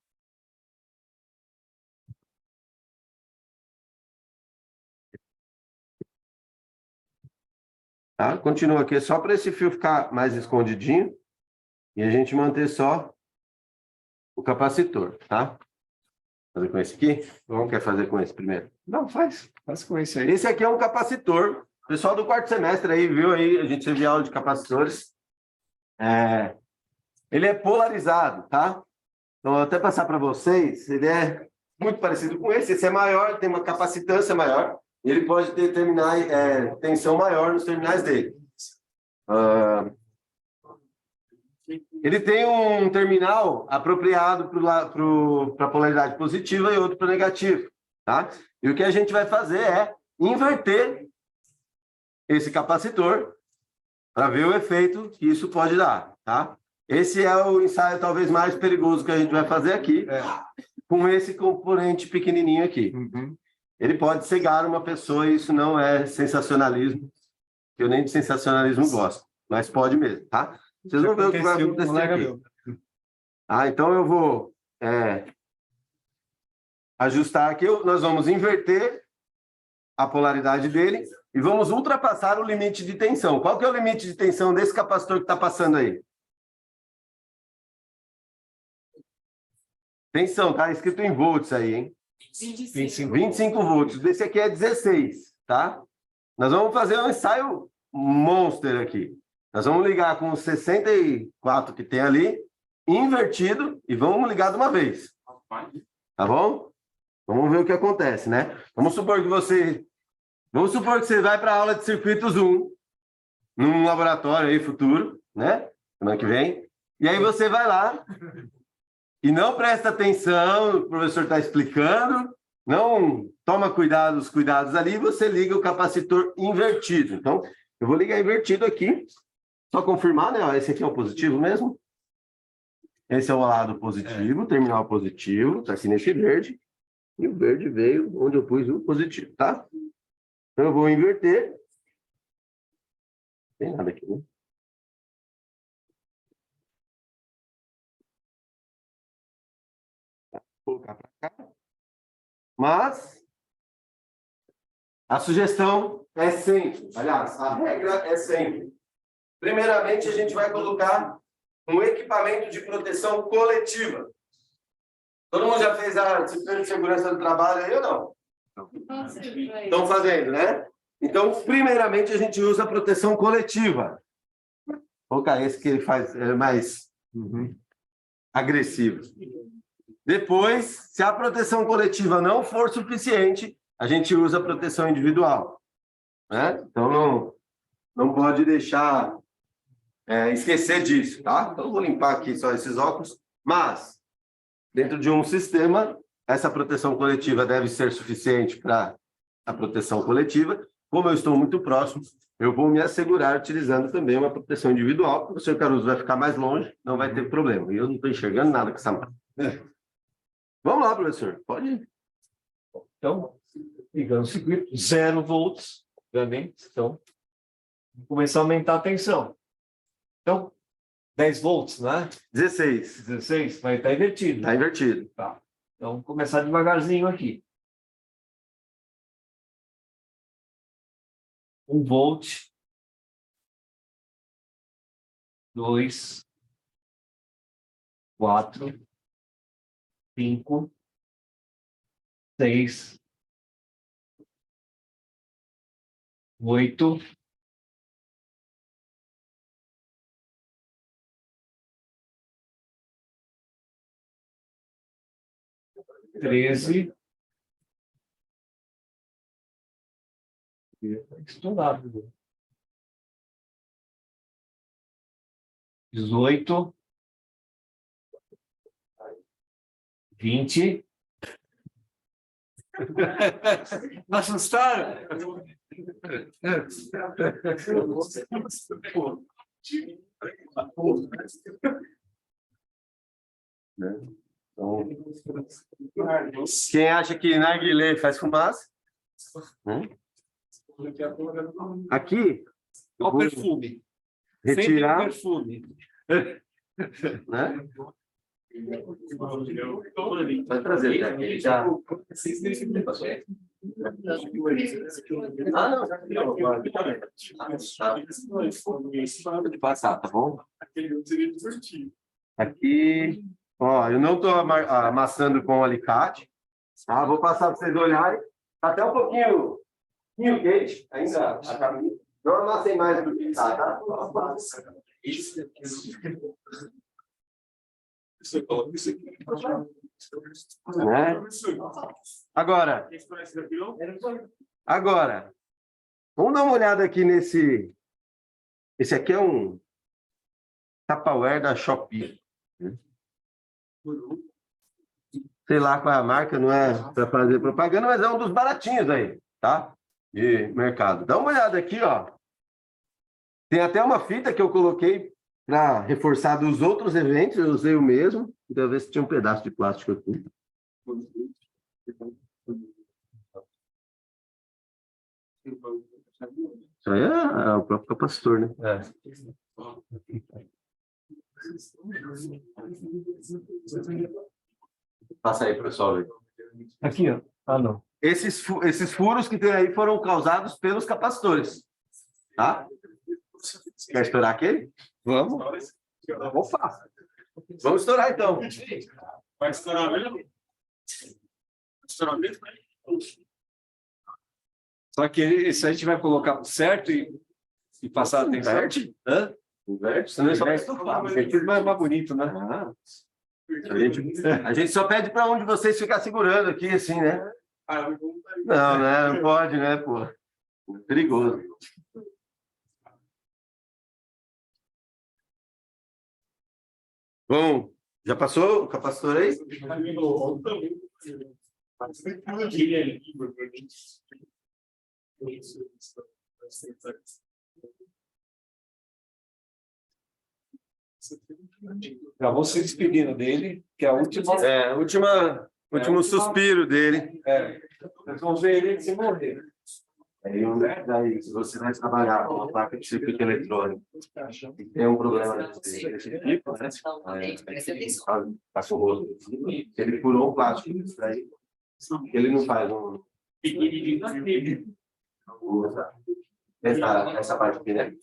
Tá? Continua aqui, só para esse fio ficar mais escondidinho e a gente manter só o capacitor, tá? Fazer com esse aqui? Ou quer fazer com esse primeiro? Não, faz com esse aí. Esse aqui é um capacitor. O pessoal do quarto semestre aí, viu aí, a gente teve aula de capacitores. Ele é polarizado, tá? Então, eu vou até passar para vocês, ele é muito parecido com esse é maior, tem uma capacitância maior, e ele pode determinar tensão maior nos terminais dele. Ele tem um terminal apropriado para a polaridade positiva e outro para negativa, tá? E o que a gente vai fazer é inverter esse capacitor para ver o efeito que isso pode dar, tá? Esse é o ensaio talvez mais perigoso que a gente vai fazer aqui, com esse componente pequenininho aqui. Uhum. Ele pode cegar uma pessoa e isso não é sensacionalismo. Eu nem de sensacionalismo gosto, mas pode mesmo, tá? Vocês vão ver o que vai acontecer aqui. Então eu vou ajustar aqui, nós vamos inverter a polaridade dele e vamos ultrapassar o limite de tensão. Qual que é o limite de tensão desse capacitor que está passando aí? Tensão, tá escrito em volts aí, hein? 25 volts. Desse aqui é 16, tá? Nós vamos fazer um ensaio monster aqui. Nós vamos ligar com os 64 que tem ali, invertido, e vamos ligar de uma vez. Tá bom? Vamos ver o que acontece, né? Vamos supor que você vai para a aula de circuitos 1, num laboratório aí futuro, né? Semana que vem. E aí você vai lá e não presta atenção, o professor está explicando, não toma os cuidados ali, você liga o capacitor invertido. Então, eu vou ligar invertido aqui, só confirmar, né? Esse aqui é o positivo mesmo. Esse é o lado positivo, terminal positivo, está aqui nesse verde. E o verde veio onde eu pus o positivo, tá? Então, eu vou inverter. Não tem nada aqui, né? Vou colocar para cá. Mas a sugestão é sempre, aliás, a regra é sempre. Primeiramente, a gente vai colocar um equipamento de proteção coletiva. Todo mundo já fez a disciplina de segurança do trabalho aí ou não? Estão fazendo, né? Então, primeiramente, a gente usa a proteção coletiva. Vou colocar esse que ele faz mais agressivo. Depois, se a proteção coletiva não for suficiente, a gente usa a proteção individual, né? Então, não pode deixar esquecer disso, tá? Então, eu vou limpar aqui só esses óculos, mas dentro de um sistema, essa proteção coletiva deve ser suficiente para a proteção coletiva. Como eu estou muito próximo, eu vou me assegurar utilizando também uma proteção individual. O professor Caruso vai ficar mais longe, não vai ter problema. E eu não estou enxergando nada com essa máquina. Vamos lá, professor. Pode ir. Então, ligando o circuito, 0 volts, obviamente. Então, vamos começar a aumentar a tensão. Então, 10 volts, né? 16. 16, vai estar invertido. Está invertido. Tá. Então, vamos começar devagarzinho aqui. 1 volt. 2, 4, 5, 6, 8, 13. Estudado. 18, 20. Não assustaram? Então, quem acha que narguilé faz fumaça? Aqui, eu Olha o vou perfume. retirar, Sempre perfume. né? Vai trazer aqui já. Ah, não. Pode passar, tá bom? Aqui, ó, eu não estou amassando com alicate, tá? Vou passar para vocês olharem. Tá até um pouquinho quente ainda. Não amassem mais do que tá? Né? Agora, vamos dar uma olhada aqui nesse. Esse aqui é um Tupperware da Shopee. Sei lá qual é a marca, não é para fazer propaganda, mas é um dos baratinhos aí, tá? De mercado. Dá uma olhada aqui, ó. Tem até uma fita que eu coloquei para reforçar dos outros eventos, eu usei o mesmo. Então, ver se tinha um pedaço de plástico aqui. Isso aí é o próprio capacitor, né? Passa aí, pessoal. Aqui, ó. Ah, não. Esses furos que tem aí foram causados pelos capacitores. Tá? Quer estourar aquele? Vamos. Opa! Vamos estourar, então. Vai estourar mesmo? Vai estourar mesmo? Só que isso a gente vai colocar certo e passar a atenção. Inverte? Hã? Inverte, senão só vai estufar. Invertido mais bonito, né? Ah, a gente só pede para um de vocês ficar segurando aqui, assim, né? Não, né? Não pode, né, pô? Perigoso. Bom, já passou o capacitor aí? Já vou se despedindo dele, que é a última. É, último suspiro dele. Vocês vão ver ele se morrer. Aí, se você vai trabalhar com uma placa de circuito eletrônico, tem um problema desse tipo, né? Passou o rosto. Ele furou o plástico disso daí, ele não faz um. Essa parte aqui, né?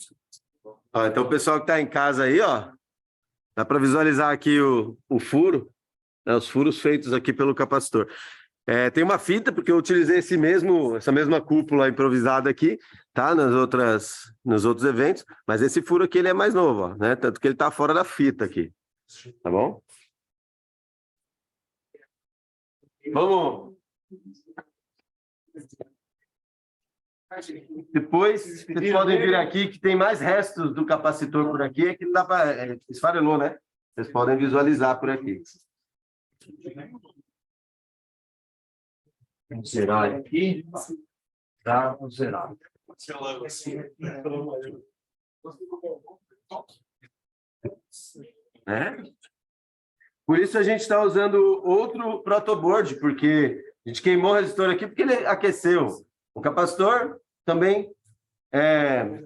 Ó, então, o pessoal que está em casa aí, ó, dá para visualizar aqui o furo, né, os furos feitos aqui pelo capacitor. Tem uma fita, porque eu utilizei essa mesma cúpula improvisada aqui, tá? Nos outros eventos, mas esse furo aqui ele é mais novo, ó, né? Tanto que ele está fora da fita aqui, tá bom? Vamos. Depois, vocês podem vir aqui, que tem mais restos do capacitor por aqui, é que não dá para... esfarelou, né? Vocês podem visualizar por aqui. Vamos zerar aqui. Tá, vamos zerar. Né? Por isso a gente está usando outro protoboard, porque a gente queimou o resistor aqui porque ele aqueceu. O capacitor também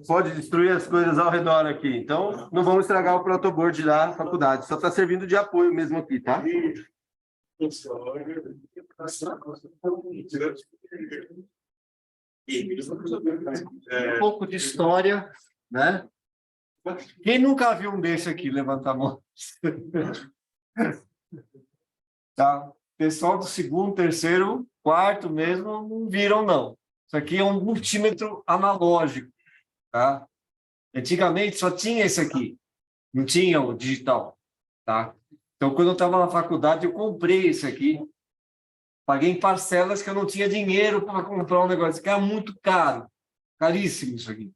pode destruir as coisas ao redor aqui. Então, não vamos estragar o protoboard da faculdade. Só está servindo de apoio mesmo aqui, tá? Um pouco de história, né? Quem nunca viu um desse aqui? Levanta a mão. Tá? Pessoal do segundo, terceiro, quarto mesmo, não viram, não. Isso aqui é um multímetro analógico, tá? Antigamente só tinha esse aqui, não tinha o digital, tá? Então, quando eu estava na faculdade, eu comprei esse aqui, paguei em parcelas que eu não tinha dinheiro para comprar um negócio, que era muito caro, caríssimo isso aqui,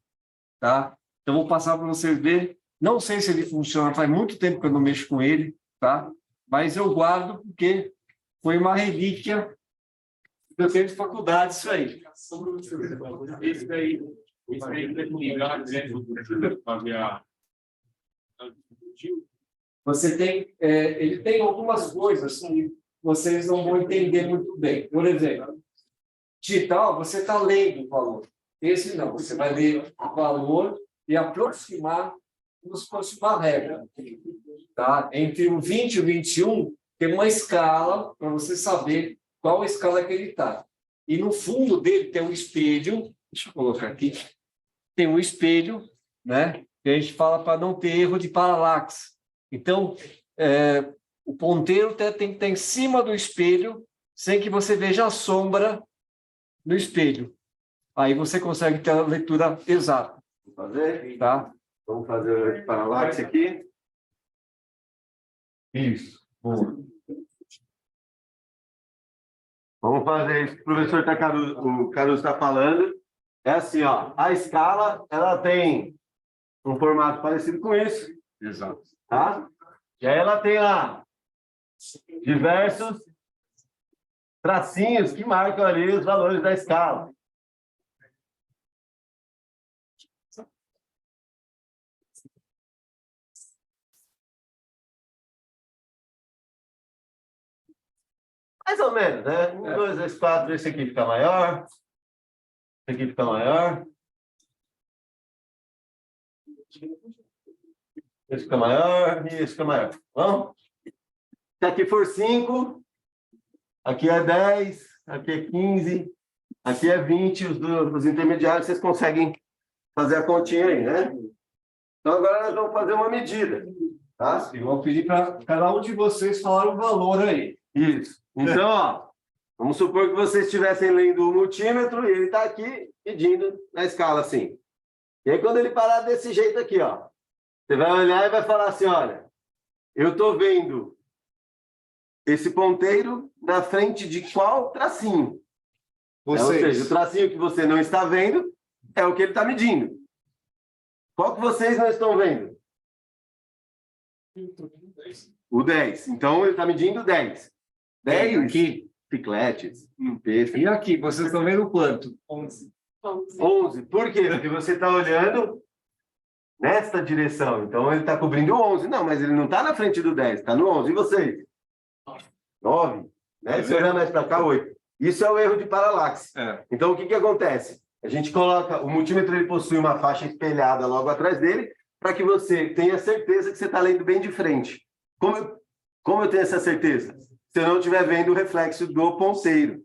tá? Então, vou passar para vocês verem. Não sei se ele funciona, faz muito tempo que eu não mexo com ele, tá? Mas eu guardo porque foi uma relíquia do meu tempo de faculdade, isso aí. Esse daí vai ligar, né? Fazer a... Você tem, ele tem algumas coisas que vocês não vão entender muito bem. Por exemplo, digital, você está lendo o valor. Esse não, você vai ler o valor e aproximar como se fosse uma regra. Tá? Entre o 20 e o 21, tem uma escala para você saber qual a escala que ele está. E no fundo dele tem um espelho, deixa eu colocar aqui, tem um espelho, né? Que a gente fala para não ter erro de paralaxe. Então, o ponteiro tem que estar em cima do espelho, sem que você veja a sombra no espelho. Aí você consegue ter a leitura exata. Vamos fazer? Tá? Vamos fazer o paralaxe aqui. Isso. Boa. Vamos fazer isso que o professor Caruso está falando. É assim, ó, a escala, ela tem um formato parecido com isso. Exato. Tá? E aí ela tem lá diversos tracinhos que marcam ali os valores da escala. Mais ou menos, né? 1, 2, 3, 4, esse aqui fica maior. Esse aqui fica maior. Esse fica maior e esse fica maior. Bom? Se aqui for 5, aqui é 10, aqui é 15, aqui é 20, os intermediários vocês conseguem fazer a continha aí, né? Então agora nós vamos fazer uma medida, tá? Eu vou pedir para cada um de vocês falar o valor aí. Isso. Então, ó, vamos supor que vocês estivessem lendo o multímetro e ele está aqui medindo na escala assim. E aí quando ele parar desse jeito aqui, ó, você vai olhar e vai falar assim, olha, eu estou vendo esse ponteiro na frente de qual tracinho? Ou seja, o tracinho que você não está vendo é o que ele está medindo. Qual que vocês não estão vendo? O 10. Então, ele está medindo 10. 10 aqui, chicletes, peixe. e aqui, vocês estão vendo quanto? 11. 11. Por quê? Porque você está olhando nesta direção. Então, ele está cobrindo 11. Não, mas ele não está na frente do 10, está no 11. E vocês? 9. Né? Se olhar mais para cá, 8. Isso é o erro de paralaxe. Então, o que acontece? A gente coloca... O multímetro ele possui uma faixa espelhada logo atrás dele para que você tenha certeza que você está lendo bem de frente. Como eu tenho essa certeza? Se eu não estiver vendo o reflexo do ponteiro.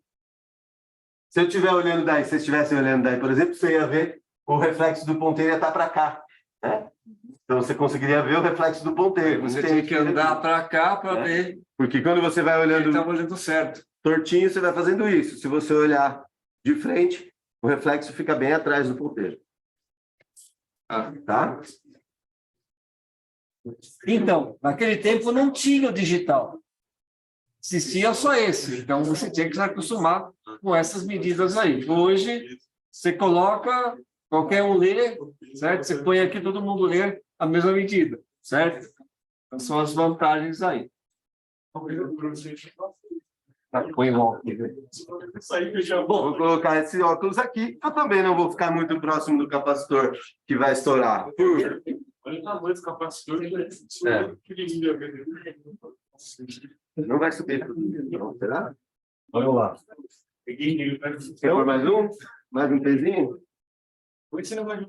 Se eu estiver olhando daí, se vocês estivessem olhando daí, por exemplo, você ia ver o reflexo do ponteiro ia estar para cá. Né? Então, você conseguiria ver o reflexo do ponteiro. Você tem que andar para cá para ver. Porque quando você vai olhando... Ele está olhando certo. Tortinho, você vai fazendo isso. Se você olhar de frente, o reflexo fica bem atrás do ponteiro. Tá? Então, naquele tempo não tinha o digital. Existia só esse. Então, você tinha que se acostumar com essas medidas aí. Hoje, você coloca, qualquer um lê, certo? Você põe aqui, todo mundo lê a mesma medida, certo? Então, são as vantagens aí. Põe o óculos. Bom, vou colocar esse óculos aqui. Eu também não vou ficar muito próximo do capacitor que vai estourar. Olha o tamanho do capacitor. Não vai subir tudo. Não, será? Olha lá. Quer pôr mais um? Mais um pezinho? Hoje você não vai Não,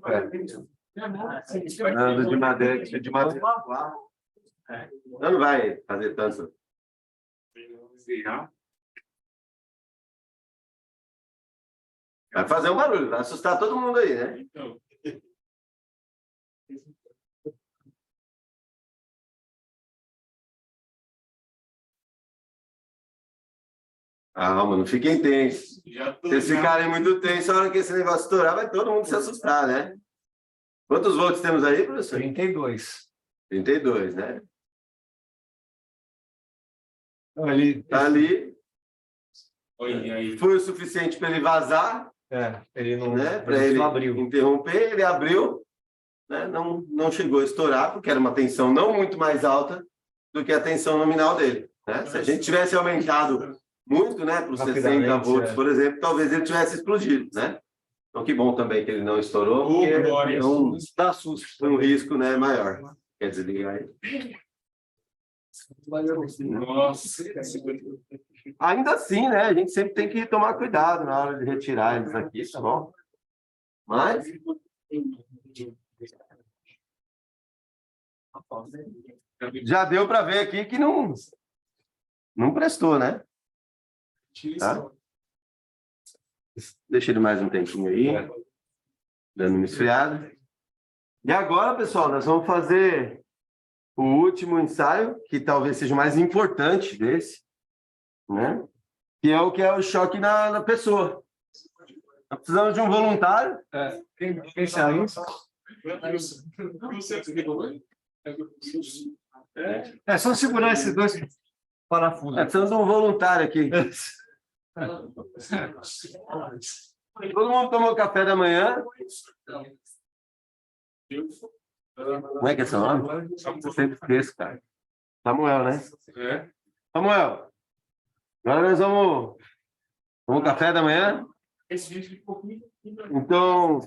de madeira, de madeira. Não vai fazer tanto. Vai fazer um barulho, vai assustar todo mundo aí, né? Então. Calma, não fiquem tensos. Já tô Se eles ficarem muito tensos, a hora que esse negócio estourar, vai todo mundo se assustar, né? Quantos volts temos aí, professor? 32. 32, né? Então, ele, Tá ali, Olha aí. foi o suficiente para ele vazar, ele não, né? Para ele não abriu. interromper, ele abriu, né? Não chegou a estourar, porque era uma tensão não muito mais alta do que a tensão nominal dele, né? Se a gente tivesse aumentado muito, né, para os 60 Rapidamente, volts, por exemplo, talvez ele tivesse explodido, né? Então, que bom também que ele não estourou, Ô, porque glória. é um, Dá susto. um risco, né, maior. Quer desligar aí? Nossa. Ainda assim, né, a gente sempre tem que tomar cuidado na hora de retirar eles aqui, tá bom? Mas já deu para ver aqui que não prestou, né? Tá? Deixa ele mais um tempinho aí, dando uma esfriada. E agora, pessoal, nós vamos fazer o último ensaio, que talvez seja o mais importante desse, né? Que é o choque na pessoa. Nós precisamos de um voluntário. Quem saiu? É só segurar esses dois parafusos. Precisamos de um voluntário aqui. Todo mundo tomou café da manhã. Como é que é seu nome? Eu sempre esqueço, cara. Samuel, né? É. Samuel, agora nós vamos café da manhã. Esse vídeo ficou pouquinho. Então,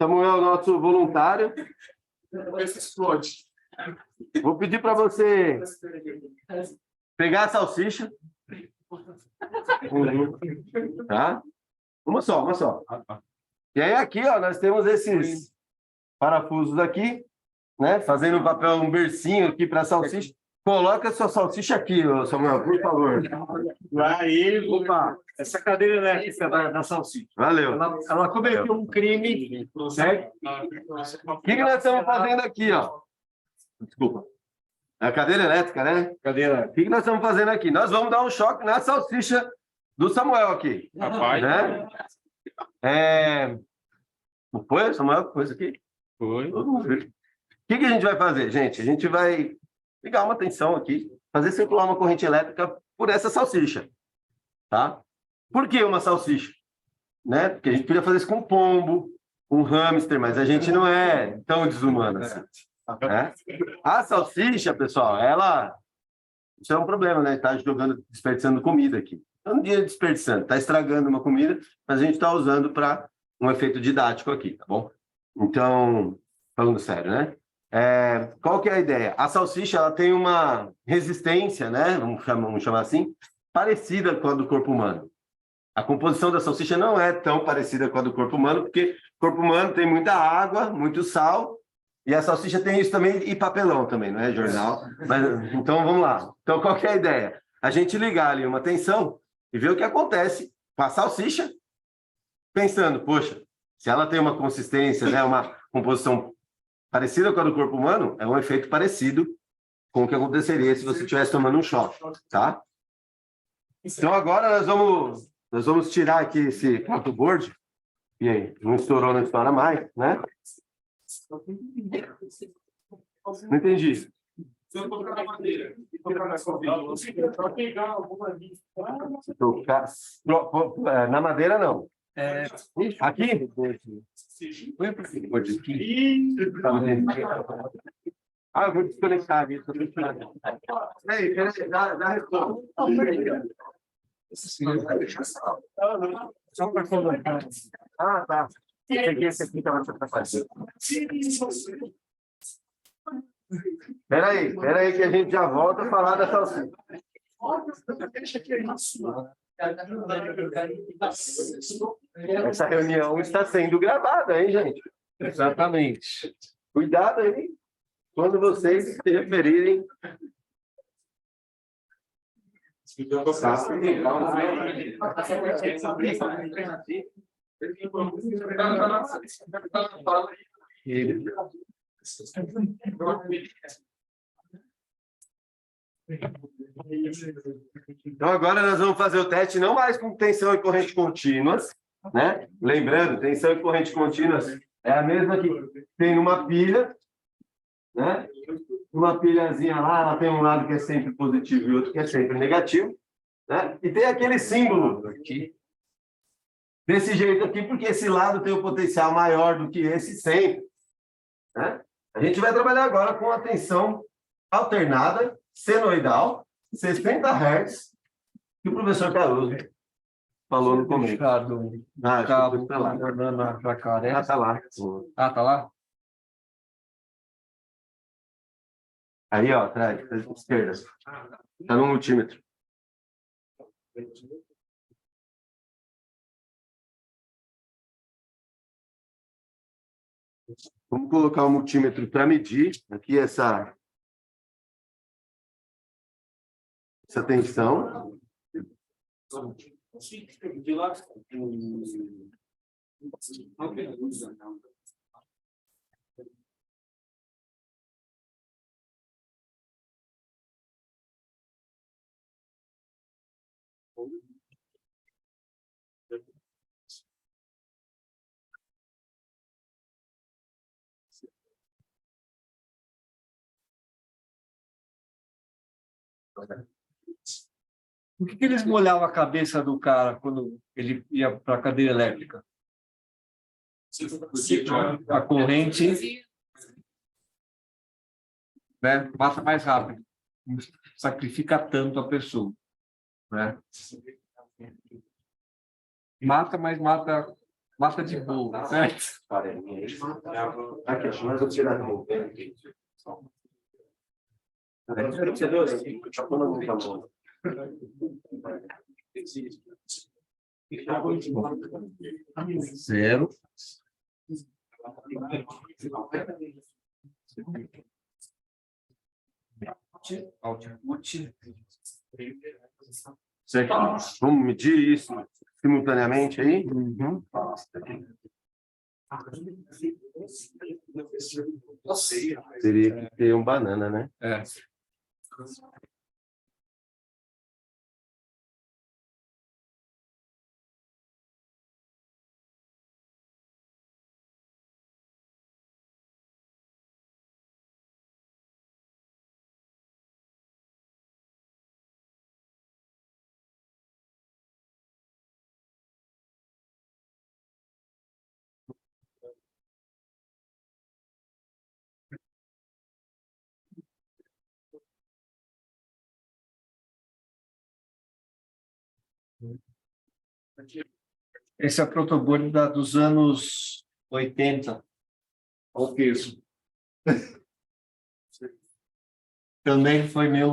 Samuel, nosso voluntário. Esse explode. Vou pedir para você pegar a salsicha. Tá? Uma só. E aí aqui, ó, nós temos esses parafusos aqui, né? Fazendo um papel, um bercinho aqui para a salsicha. Coloca a sua salsicha aqui, ô Samuel, por favor. Aí, opa, essa cadeira elétrica da salsicha. Valeu. Ela cometeu um crime, certo? O que nós estamos fazendo aqui, ó? Desculpa. É a cadeira elétrica, né? Cadeira. O que nós estamos fazendo aqui? Nós vamos dar um choque na salsicha do Samuel aqui. Rapaz. Né? Não foi, Samuel? Foi isso aqui? Foi. Todo mundo viu. O que a gente vai fazer, gente? A gente vai ligar uma tensão aqui, fazer circular uma corrente elétrica por essa salsicha. Tá? Por que uma salsicha? Né? Porque a gente podia fazer isso com um pombo, um hamster, mas a gente não é tão desumano assim. Né? A salsicha, pessoal, isso é um problema, né? Tá jogando, desperdiçando comida aqui. Não um dia desperdiçando, tá estragando uma comida, mas a gente está usando para um efeito didático aqui, tá bom? Então, falando sério, né? Qual que é a ideia? A salsicha, ela tem uma resistência, né? Vamos chamar assim, parecida com a do corpo humano. A composição da salsicha não é tão parecida com a do corpo humano, porque o corpo humano tem muita água, muito sal, e a salsicha tem isso também, e papelão também, não é jornal? Mas, então, vamos lá. Então, qual que é a ideia? A gente ligar ali uma tensão e ver o que acontece com a salsicha, pensando, poxa, se ela tem uma consistência, né, uma composição parecida com a do corpo humano, é um efeito parecido com o que aconteceria se você estivesse tomando um choque, tá? Então, agora nós vamos tirar aqui esse board. E aí, não estourou, não estoura mais, né? Não entendi. Na madeira, não. Aqui? Põe para o board aqui. Eu vou desconectar aqui. Peraí, já respondo. Só para colocar. Tá. Peguei esse aqui para você fazer. Espera aí que a gente já volta a falar da salsicha. Essa reunião está sendo gravada, hein, gente? Exatamente. Cuidado aí quando vocês se referirem. Então, agora nós vamos fazer o teste não mais com tensão e corrente contínuas, né? Lembrando, tensão e corrente contínuas é a mesma que tem numa pilha, né? Uma pilhazinha lá, ela tem um lado que é sempre positivo e outro que é sempre negativo, né? E tem aquele símbolo aqui, desse jeito aqui, porque esse lado tem um potencial maior do que esse sempre, né? A gente vai trabalhar agora com a tensão alternada, senoidal, 60 Hz, que o professor Caruso falou no começo. Cabo Tá lá. para cá, né? Ah, tá lá. Ah, tá lá? Aí, ó, atrás, esquerda. Tá no multímetro. Vamos colocar o multímetro para medir aqui essa tensão. Por que eles molhavam a cabeça do cara quando ele ia para a cadeira elétrica? A corrente, né, mata mais rápido. Não sacrifica tanto a pessoa, né? Mata, mas mata de boa, certo? Aqui, acho que nós vamos tirar aqui. Zero. Output. Certo. Vamos medir isso simultaneamente aí? Teria que ter um banana, né? É. Esse é o protoboard dos anos 80. Olha o peso. Também foi meu.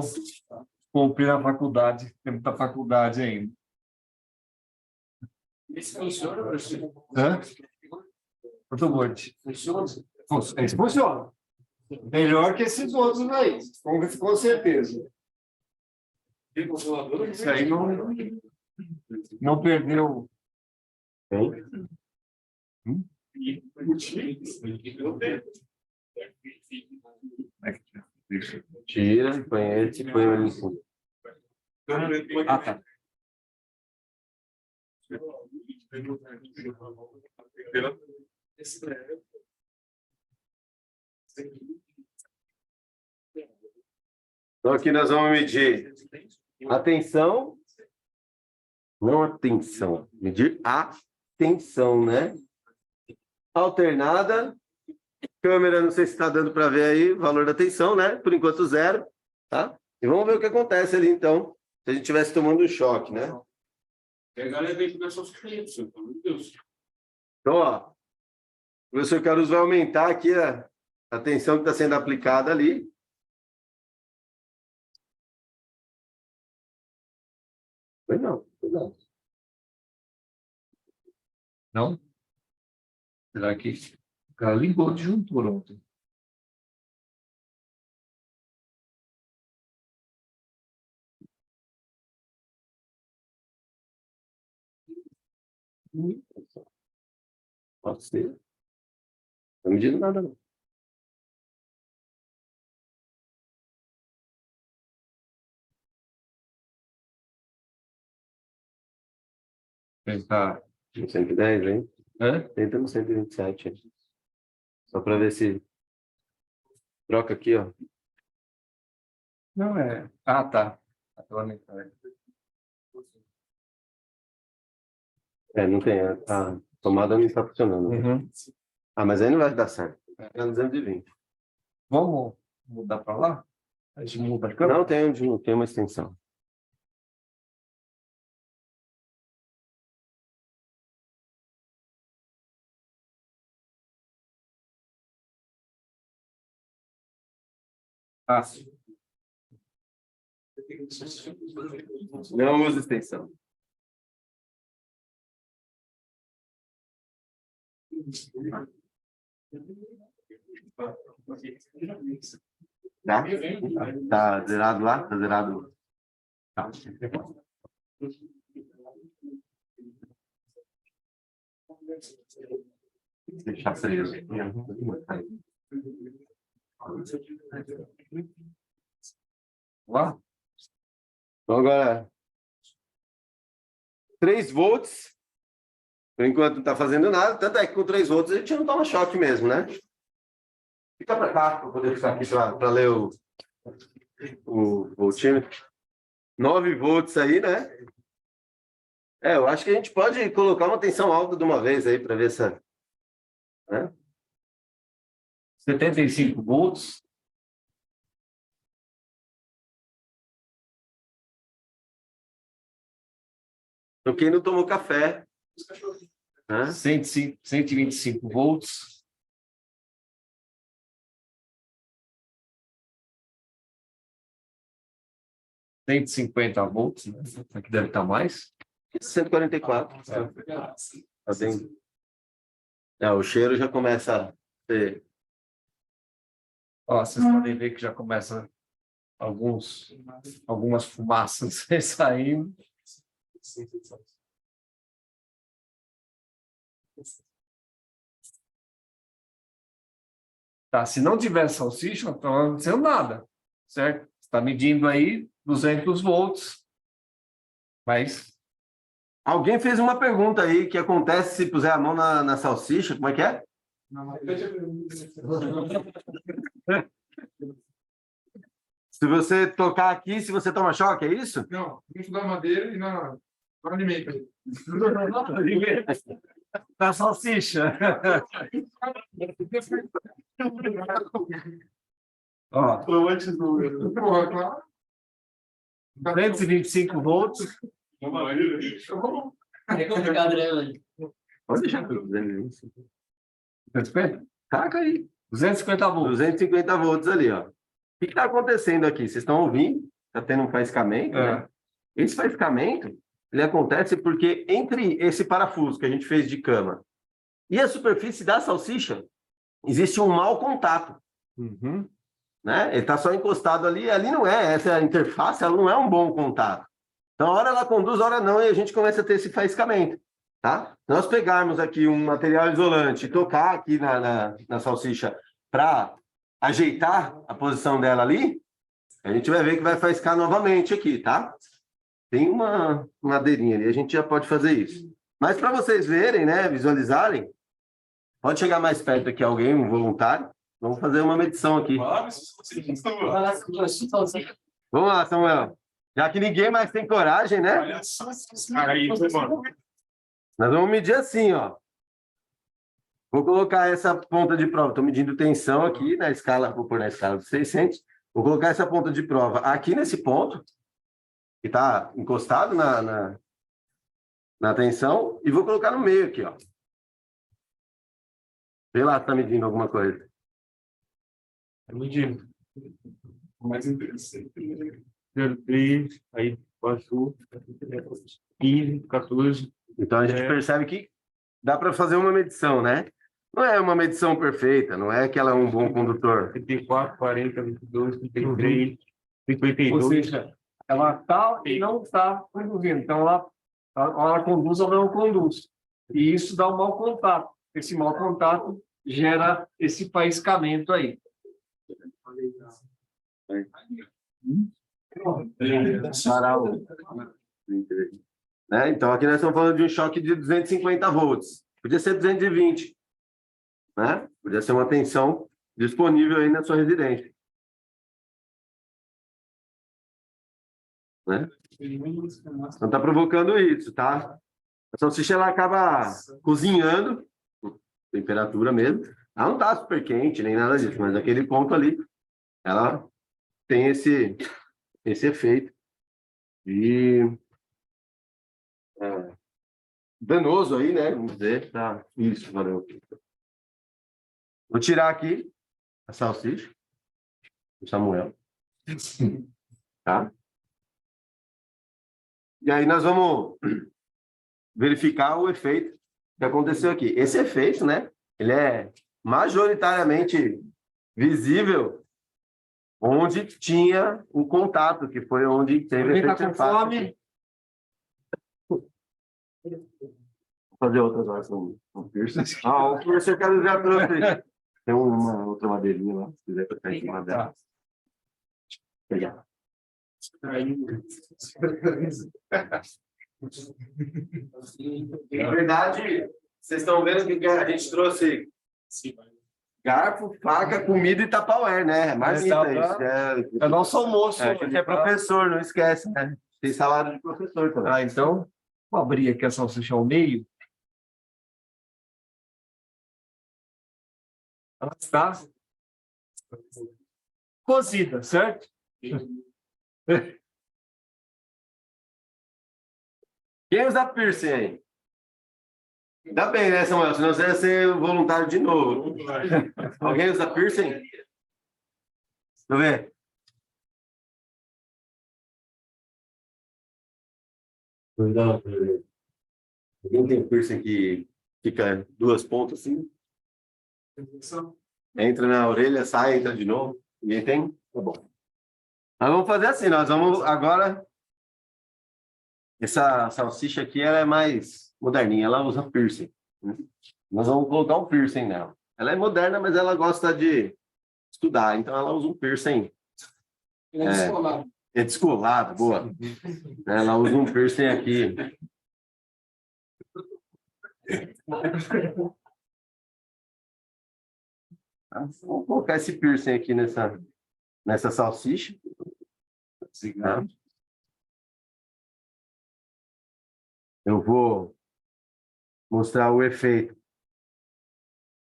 Comprei na faculdade. Tem muita faculdade ainda. Esse funciona, professor? Hã? Protoboard. Funciona? Esse funciona. Melhor que esses outros aí. Com certeza. Tem consolador? Isso aí não perdeu. Tira, põe esse e põe ele em cima. Ah, tá. Então, aqui nós vamos medir a tensão, não a tensão, medir a tensão, né? Alternada, câmera, não sei se está dando para ver aí o valor da tensão, né? Por enquanto, zero, tá? E vamos ver o que acontece ali, então, se a gente estivesse tomando um choque, né? Pegar e ver começar os clientes, pelo amor de Deus. Então, ó, o professor Caruso vai aumentar aqui a tensão que está sendo aplicada ali. Foi não. Não. Não? Será que o cara ligou o disjuntor ontem? Pode ser. Não estou medindo nada, não. Tentar. 110, hein? Hã? Tenta no 127. Só para ver se troca aqui, ó. Não é. Ah, tá. Não tem. A tomada não está funcionando. Uhum. Ah, mas aí não vai dar certo. É 220. Vamos mudar para lá? A gente muda a câmera? Não tem uma extensão. Ah, sim. Não usa extensão. Tá? Tá zerado lá? Tá zerado? Tá. Deixar essa aí. Lá? Então agora 3 volts. Por enquanto não está fazendo nada, tanto é que com 3 volts a gente não toma choque mesmo, né? Fica para cá, para poder ficar aqui para ler o voltímetro. 9 volts aí, né? Eu acho que a gente pode colocar uma tensão alta de uma vez aí para ver essa. Né? 75 volts. Então, quem não tomou café. Né? 125 volts. $150, né? Aqui deve estar mais. 144. Tá bem. O cheiro já começa a ser. Ó, vocês podem ver que já começa algumas fumaças saindo. Tá, se não tiver salsicha, não está acontecendo nada, certo? Está medindo aí 200 volts, mas Alguém fez uma pergunta aí, que acontece se puser a mão na salsicha, como é que é? Se você tocar aqui, se você toma choque, é isso? Não, dentro da madeira e no alimento. na salsicha. Ó, Antes do. Porra, claro. 225 volts. É complicado, né, mano? Pode deixar para 250. 250? Taca aí. 250 volts. 250 volts ali, ó. O que está acontecendo aqui? Vocês estão ouvindo? Está tendo um faiscamento, né? Esse faiscamento, ele acontece porque entre esse parafuso que a gente fez de cama e a superfície da salsicha, existe um mau contato. Uhum. Né? Ele está só encostado ali, ali não é, essa interface ela não é um bom contato. Então, a hora ela conduz, a hora não, e a gente começa a ter esse faiscamento. Tá? Nós pegarmos aqui um material isolante e tocar aqui na salsicha para ajeitar a posição dela ali, a gente vai ver que vai faiscar novamente aqui, tá? Tem uma madeirinha ali, a gente já pode fazer isso. Mas para vocês verem, né, visualizarem, pode chegar mais perto aqui alguém, um voluntário. Vamos fazer uma medição aqui. Vamos lá, Samuel. Já que ninguém mais tem coragem, né? Olha só esses caras aí, mano. Nós vamos medir assim, ó. Vou colocar essa ponta de prova. Estou medindo tensão aqui na escala, vou pôr na escala dos 600. Vou colocar essa ponta de prova aqui nesse ponto, que está encostado na tensão, e vou colocar no meio aqui, ó. Vê lá se está medindo alguma coisa. É medindo. O mais interessante. 0,3, aí passou 15, 14. Então a gente percebe que dá para fazer uma medição, né? Não é uma medição perfeita, não é que ela é um bom condutor. 34, 40, 22, 33, 52. Ou seja, ela está e não está conduzindo. Então, ela conduz ou não conduz. E isso dá um mau contato. Esse mau contato gera esse faiscamento aí. Parar né? Então, aqui nós estamos falando de um choque de 250 volts. Podia ser 220. Né? Podia ser uma tensão disponível aí na sua residência. Né? Então, está provocando isso, tá? A salsicha ela acaba cozinhando, temperatura mesmo. Ela não está super quente, nem nada disso, mas aquele ponto ali, ela tem esse efeito de danoso aí, né? Vamos dizer, tá? Isso, valeu. Vou tirar aqui a salsicha do Samuel. Tá? E aí nós vamos verificar o efeito que aconteceu aqui. Esse efeito, né? Ele é majoritariamente visível onde tinha o contato, que foi onde teve Quem está efeito com fome? Vou fazer outras horas com piercing. O piercing eu quero já trouxe. Tem uma outra madeirinha lá, se quiser pegar em cima dela. Pegar. Na verdade, vocês estão vendo que a gente trouxe garfo, faca, comida e tapaué, né? Marmita isso. É nosso almoço. A gente é professor, não esquece, né? Tem salário de professor também. Então, vou abrir aqui a salsicha ao meio. Ela está cozida, certo? Quem usa piercing aí? Dá bem, né, Samuel? Senão você ia ser voluntário de novo. Alguém usa piercing? Deixa eu ver. Alguém tem piercing que fica duas pontas assim? Entra na orelha, sai, entra de novo. Ninguém tem? Tá bom. Nós vamos fazer assim, nós vamos agora... Essa salsicha aqui, ela é mais moderninha, ela usa piercing. Nós vamos colocar um piercing nela. Ela é moderna, mas ela gosta de estudar, então ela usa um piercing. É descolado, boa. Ela usa um piercing aqui. Vamos colocar esse piercing aqui nessa salsicha. Tá? Eu vou mostrar o efeito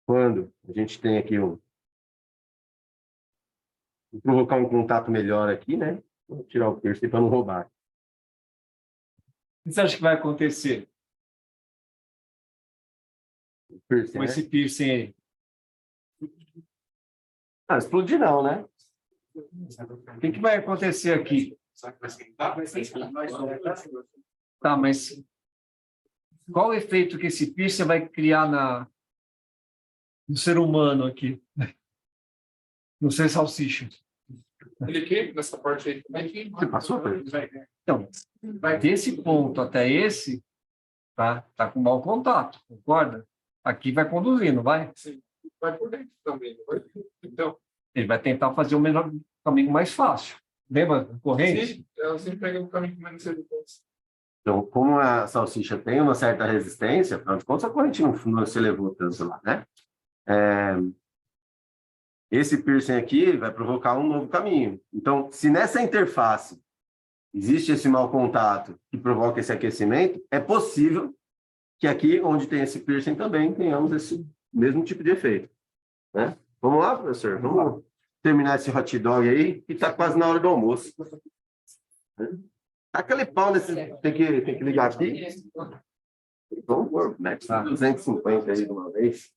quando a gente tem aqui vou provocar um contato melhor aqui, né? Vou tirar o piercing para não roubar. O que você acha que vai acontecer Piercing, com né? esse piercing aí? Explodir não, né? O que vai acontecer aqui? Tá, mas qual o efeito que esse piercing vai criar no ser humano aqui? No ser salsicha? Ele aqui, nessa parte aí, como é que... Você passou, Pedro? Então, desse ponto até esse, tá com mau contato, concorda? Aqui vai conduzindo, vai? Sim. Vai por dentro também. Vai. Então, ele vai tentar fazer o caminho mais fácil. Lembra da corrente? sim, ela sempre pega o caminho que menos cedo. Então, como a salsicha tem uma certa resistência, afinal de contas, a corrente não se elevou tanto lá, né? Esse piercing aqui vai provocar um novo caminho. Então, se nessa interface existe esse mau contato que provoca esse aquecimento, é possível que aqui, onde tem esse piercing, também tenhamos esse mesmo tipo de efeito. Né? Vamos lá, professor? Vamos terminar esse hot dog aí, que está quase na hora do almoço. Aquele pau nesse... Tem que ligar aqui. Vamos pôr, né? 250 aí de uma vez.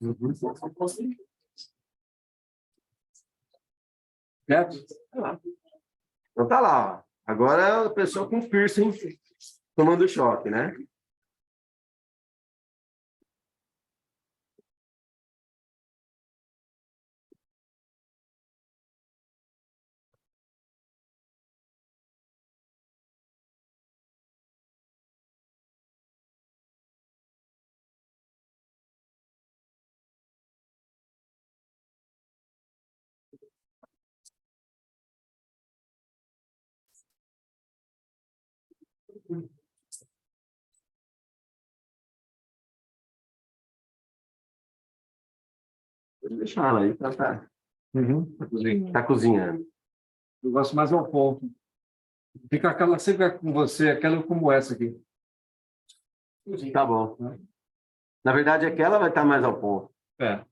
Certo? Então tá lá, ó. Agora é a pessoa com piercing tomando choque, né? Pode deixar ela aí, tá cozinhando. Eu gosto mais ao ponto. Fica aquela, sempre com você, aquela como essa aqui. Tá bom. Na verdade, aquela vai estar mais ao ponto. É.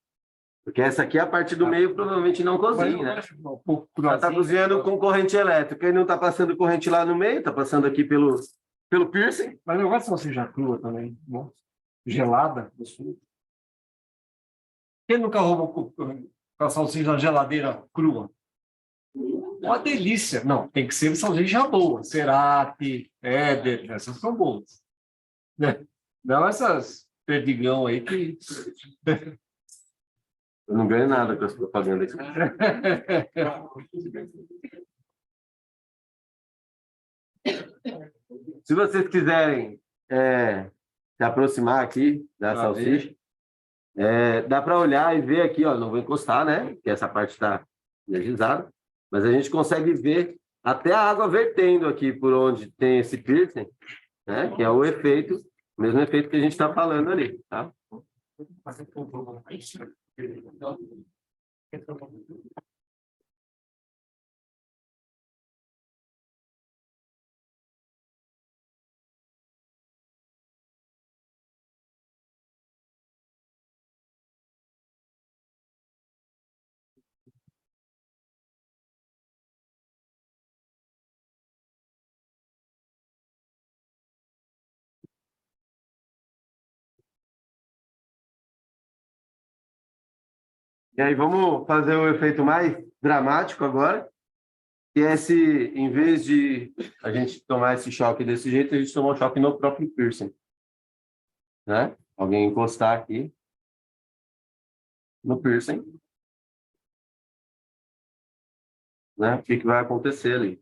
Porque essa aqui, a parte do meio, provavelmente não cozinha, né? Um pouco Ela está cozinhando com corrente elétrica e não está passando corrente lá no meio, está passando aqui pelo piercing. Mas eu gosto de salsicha crua também. Bom. Gelada. Quem nunca roubou com a salsicha na geladeira crua? Uma delícia. Não, tem que ser salsicha boa. Cerati, Éder, essas são boas. Né? Não essas perdigão aí que... Eu não ganho nada com as propagandas aqui. Se vocês quiserem se aproximar aqui da salsicha, dá para olhar e ver aqui, ó, não vou encostar, né? Que essa parte está energizada, mas a gente consegue ver até a água vertendo aqui por onde tem esse piercing, né? Que é o efeito, o mesmo efeito que a gente está falando ali, tá? E aí, vamos fazer um efeito mais dramático agora, que é em vez de a gente tomar esse choque desse jeito, a gente tomar um choque no próprio piercing, né? Alguém encostar aqui no piercing, né? O que vai acontecer ali?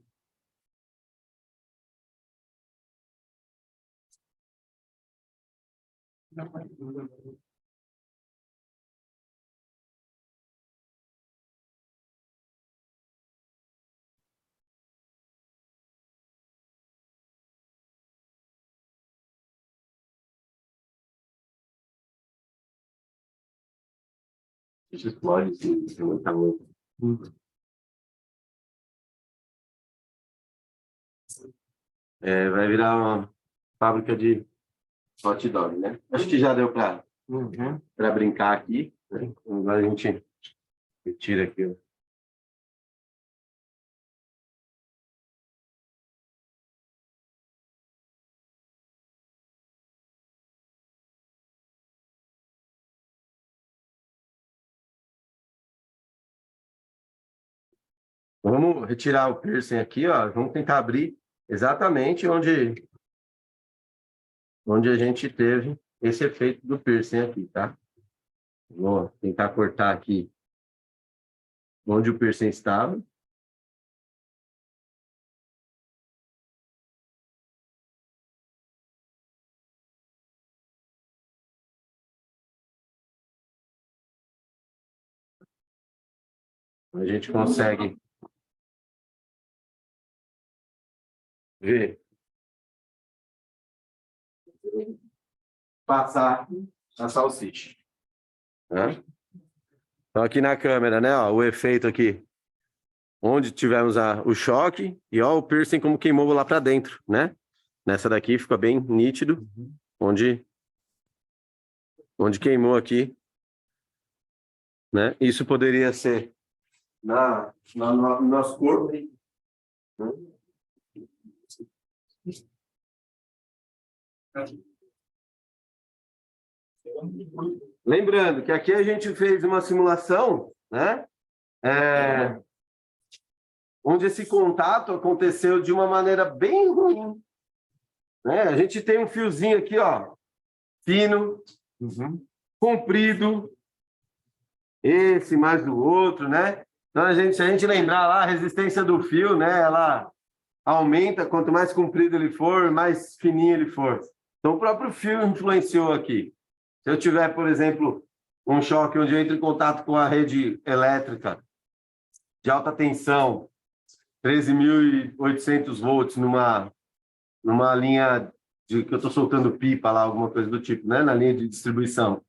Isso explode, sim, tá louco. Vai virar uma fábrica de hot dog, né? Acho que já deu para brincar aqui, né? Agora a gente retira aqui. Ó. Vamos retirar o piercing aqui, ó. Vamos tentar abrir exatamente onde a gente teve esse efeito do piercing aqui, tá? Vou tentar cortar aqui onde o piercing estava. A gente consegue ver, passar a salsicha. Né? Então, aqui na câmera, né? Ó, o efeito aqui, onde tivemos o choque, e ó, o piercing como queimou lá para dentro, né? Nessa daqui fica bem nítido, onde queimou aqui, né? Isso poderia ser no nosso corpo, né? Lembrando que aqui a gente fez uma simulação, né? onde esse contato aconteceu de uma maneira bem ruim. Né? A gente tem um fiozinho aqui, ó, fino, comprido, esse mais do outro, né? Então, se a gente lembrar lá, a resistência do fio, né? Ela aumenta quanto mais comprido ele for, mais fininho ele for. Então, o próprio fio influenciou aqui. Se eu tiver, por exemplo, um choque onde eu entro em contato com a rede elétrica de alta tensão, 13.800 volts numa linha que eu estou soltando pipa lá, alguma coisa do tipo, né? Na linha de distribuição.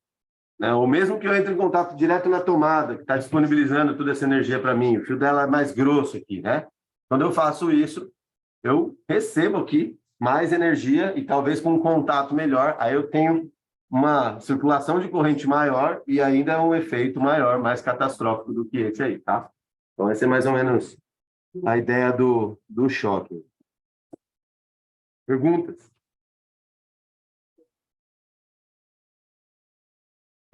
Né? Ou mesmo que eu entre em contato direto na tomada, que está disponibilizando toda essa energia para mim, o fio dela é mais grosso aqui, né? Quando eu faço isso, eu recebo aqui mais energia e talvez com um contato melhor, aí eu tenho uma circulação de corrente maior e ainda um efeito maior, mais catastrófico do que esse aí, tá? Então, essa é mais ou menos a ideia do choque. Perguntas?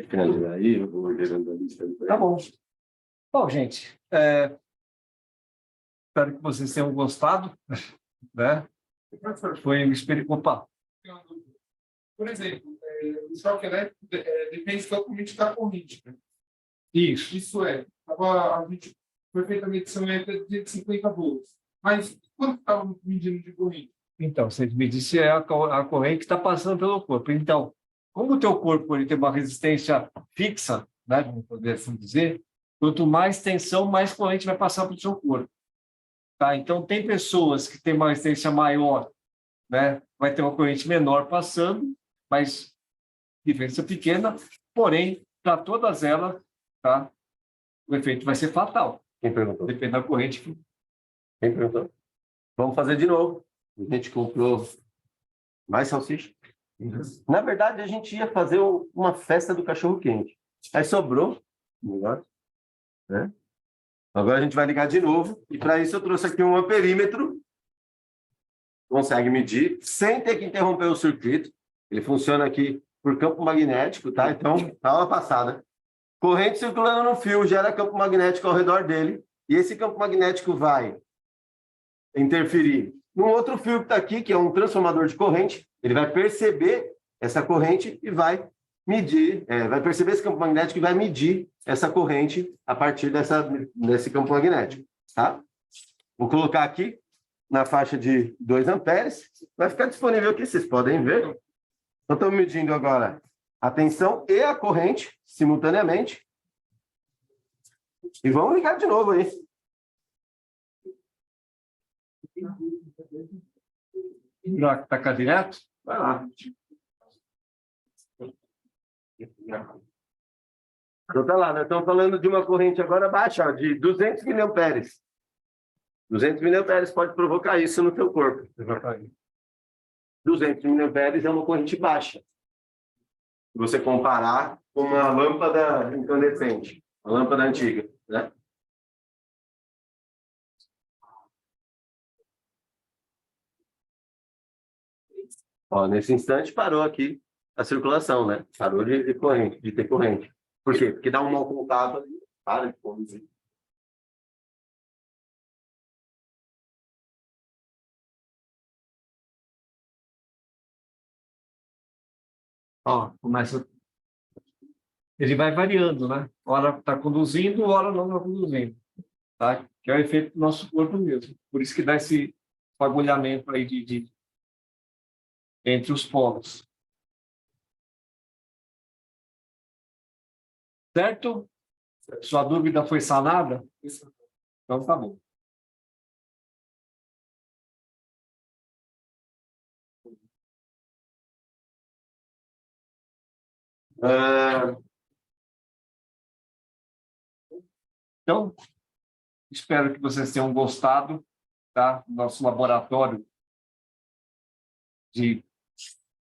Finalizar aí, eu vou gerando a lista. Tá bom. Bom, gente, espero que vocês tenham gostado, né? Foi uma experiência. Opa! Por exemplo, o choque elétrico depende totalmente da corrente. Né? Isso. Isso a gente foi feita a medição de 250 volts. Mas quanto estava medindo de corrente? Então, você me disse a corrente que está passando pelo corpo. Então, como o teu corpo ele tem uma resistência fixa, né, vamos poder assim dizer, quanto mais tensão, mais corrente vai passar para o seu corpo. Tá? Então, tem pessoas que têm uma resistência maior, né, vai ter uma corrente menor passando, mas diferença pequena, porém, para todas elas, tá, o efeito vai ser fatal. Quem perguntou? Depende da corrente. Quem perguntou? Vamos fazer de novo. A gente comprou mais salsicha. Na verdade, a gente ia fazer uma festa do cachorro-quente. Aí sobrou um negócio, né? Agora a gente vai ligar de novo. E para isso eu trouxe aqui um amperímetro. Consegue medir sem ter que interromper o circuito. Ele funciona aqui por campo magnético, tá? Então, dá uma passada. Corrente circulando no fio gera campo magnético ao redor dele. E esse campo magnético vai interferir num outro fio que está aqui, que é um transformador de corrente. Ele vai perceber essa corrente e vai medir, vai perceber esse campo magnético e vai medir essa corrente a partir desse campo magnético, tá? Vou colocar aqui na faixa de 2 amperes. Vai ficar disponível aqui, vocês podem ver. Então, estamos medindo agora a tensão e a corrente simultaneamente. E vamos ligar de novo aí. Já tacar direto? Vai lá. Então tá lá, nós estamos falando de uma corrente agora baixa, ó, de 200 miliamperes. 200 miliamperes pode provocar isso no teu corpo. 200 miliamperes é uma corrente baixa. Se você comparar com uma lâmpada incandescente, uma lâmpada antiga, né? Ó, nesse instante parou aqui a circulação, né? Parou de corrente, de ter corrente. Por quê? Porque dá um mau contato ali, para de conduzir. Ó, começa. Ele vai variando, né? Hora está conduzindo, hora não está conduzindo. Tá? Que é o efeito do nosso corpo mesmo. Por isso que dá esse fagulhamento aí entre os polos. Certo? Sua dúvida foi sanada? Então tá bom. Então, espero que vocês tenham gostado, tá? Nosso laboratório de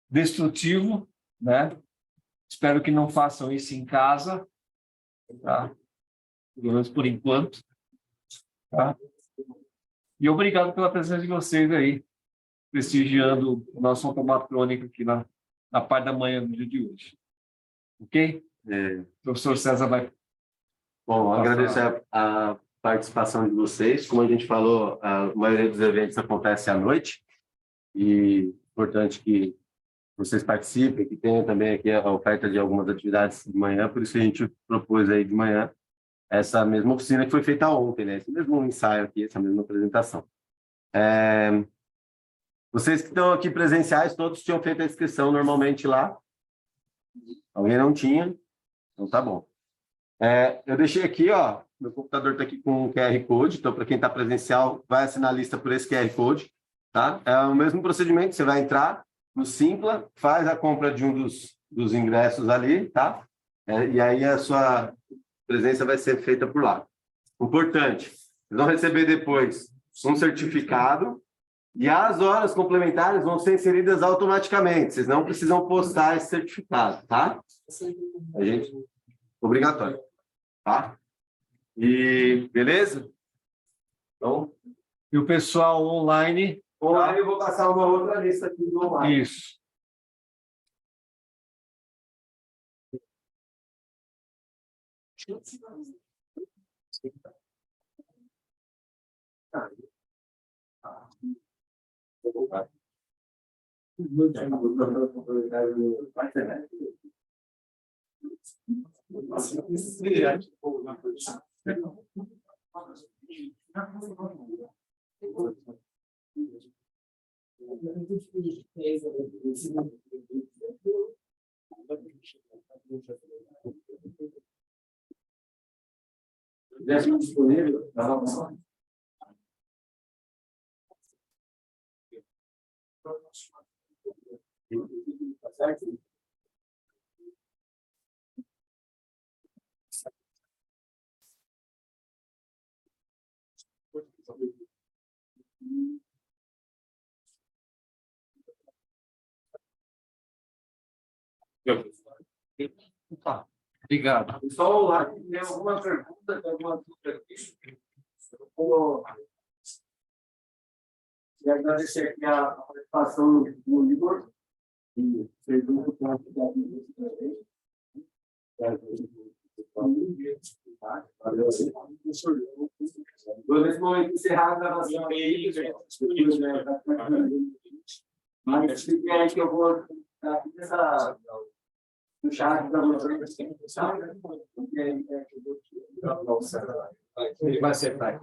destrutivo, né? Espero que não façam isso em casa, tá? Pelo menos por enquanto, tá? E obrigado pela presença de vocês aí, prestigiando o nosso automatrônico aqui na parte da manhã do dia de hoje. Ok? O professor César vai... Bom, agradecer a participação de vocês. Como a gente falou, a maioria dos eventos acontece à noite e é importante que vocês participem, que tenham também aqui a oferta de algumas atividades de manhã, por isso que a gente propôs aí de manhã essa mesma oficina que foi feita ontem, né? Esse mesmo ensaio aqui, essa mesma apresentação. Vocês que estão aqui presenciais, todos tinham feito a inscrição normalmente lá? Alguém não tinha? Então tá bom. Eu deixei aqui, ó, meu computador está aqui com um QR Code, então para quem está presencial, vai assinar a lista por esse QR Code, tá? É o mesmo procedimento, você vai entrar no Simpla, faz a compra de um dos ingressos ali, tá? E aí a sua presença vai ser feita por lá. Importante, vocês vão receber depois um certificado e as horas complementares vão ser inseridas automaticamente, vocês não precisam postar esse certificado, tá? A gente... Obrigatório, tá? E beleza? Então, E o pessoal online? online eu vou passar uma outra lista aqui do online. Isso. Disponível? Tá. Obrigado. Pessoal, lá tem alguma pergunta, tem alguma dúvida aqui? Eu vou agradecer aqui a participação do Igor, que fez muito ponto da vida também. Valeu. Vou nesse momento encerrar a gravação aí, mas fiquem aí que eu vou aqui nessa no chat da Ele vai acertar.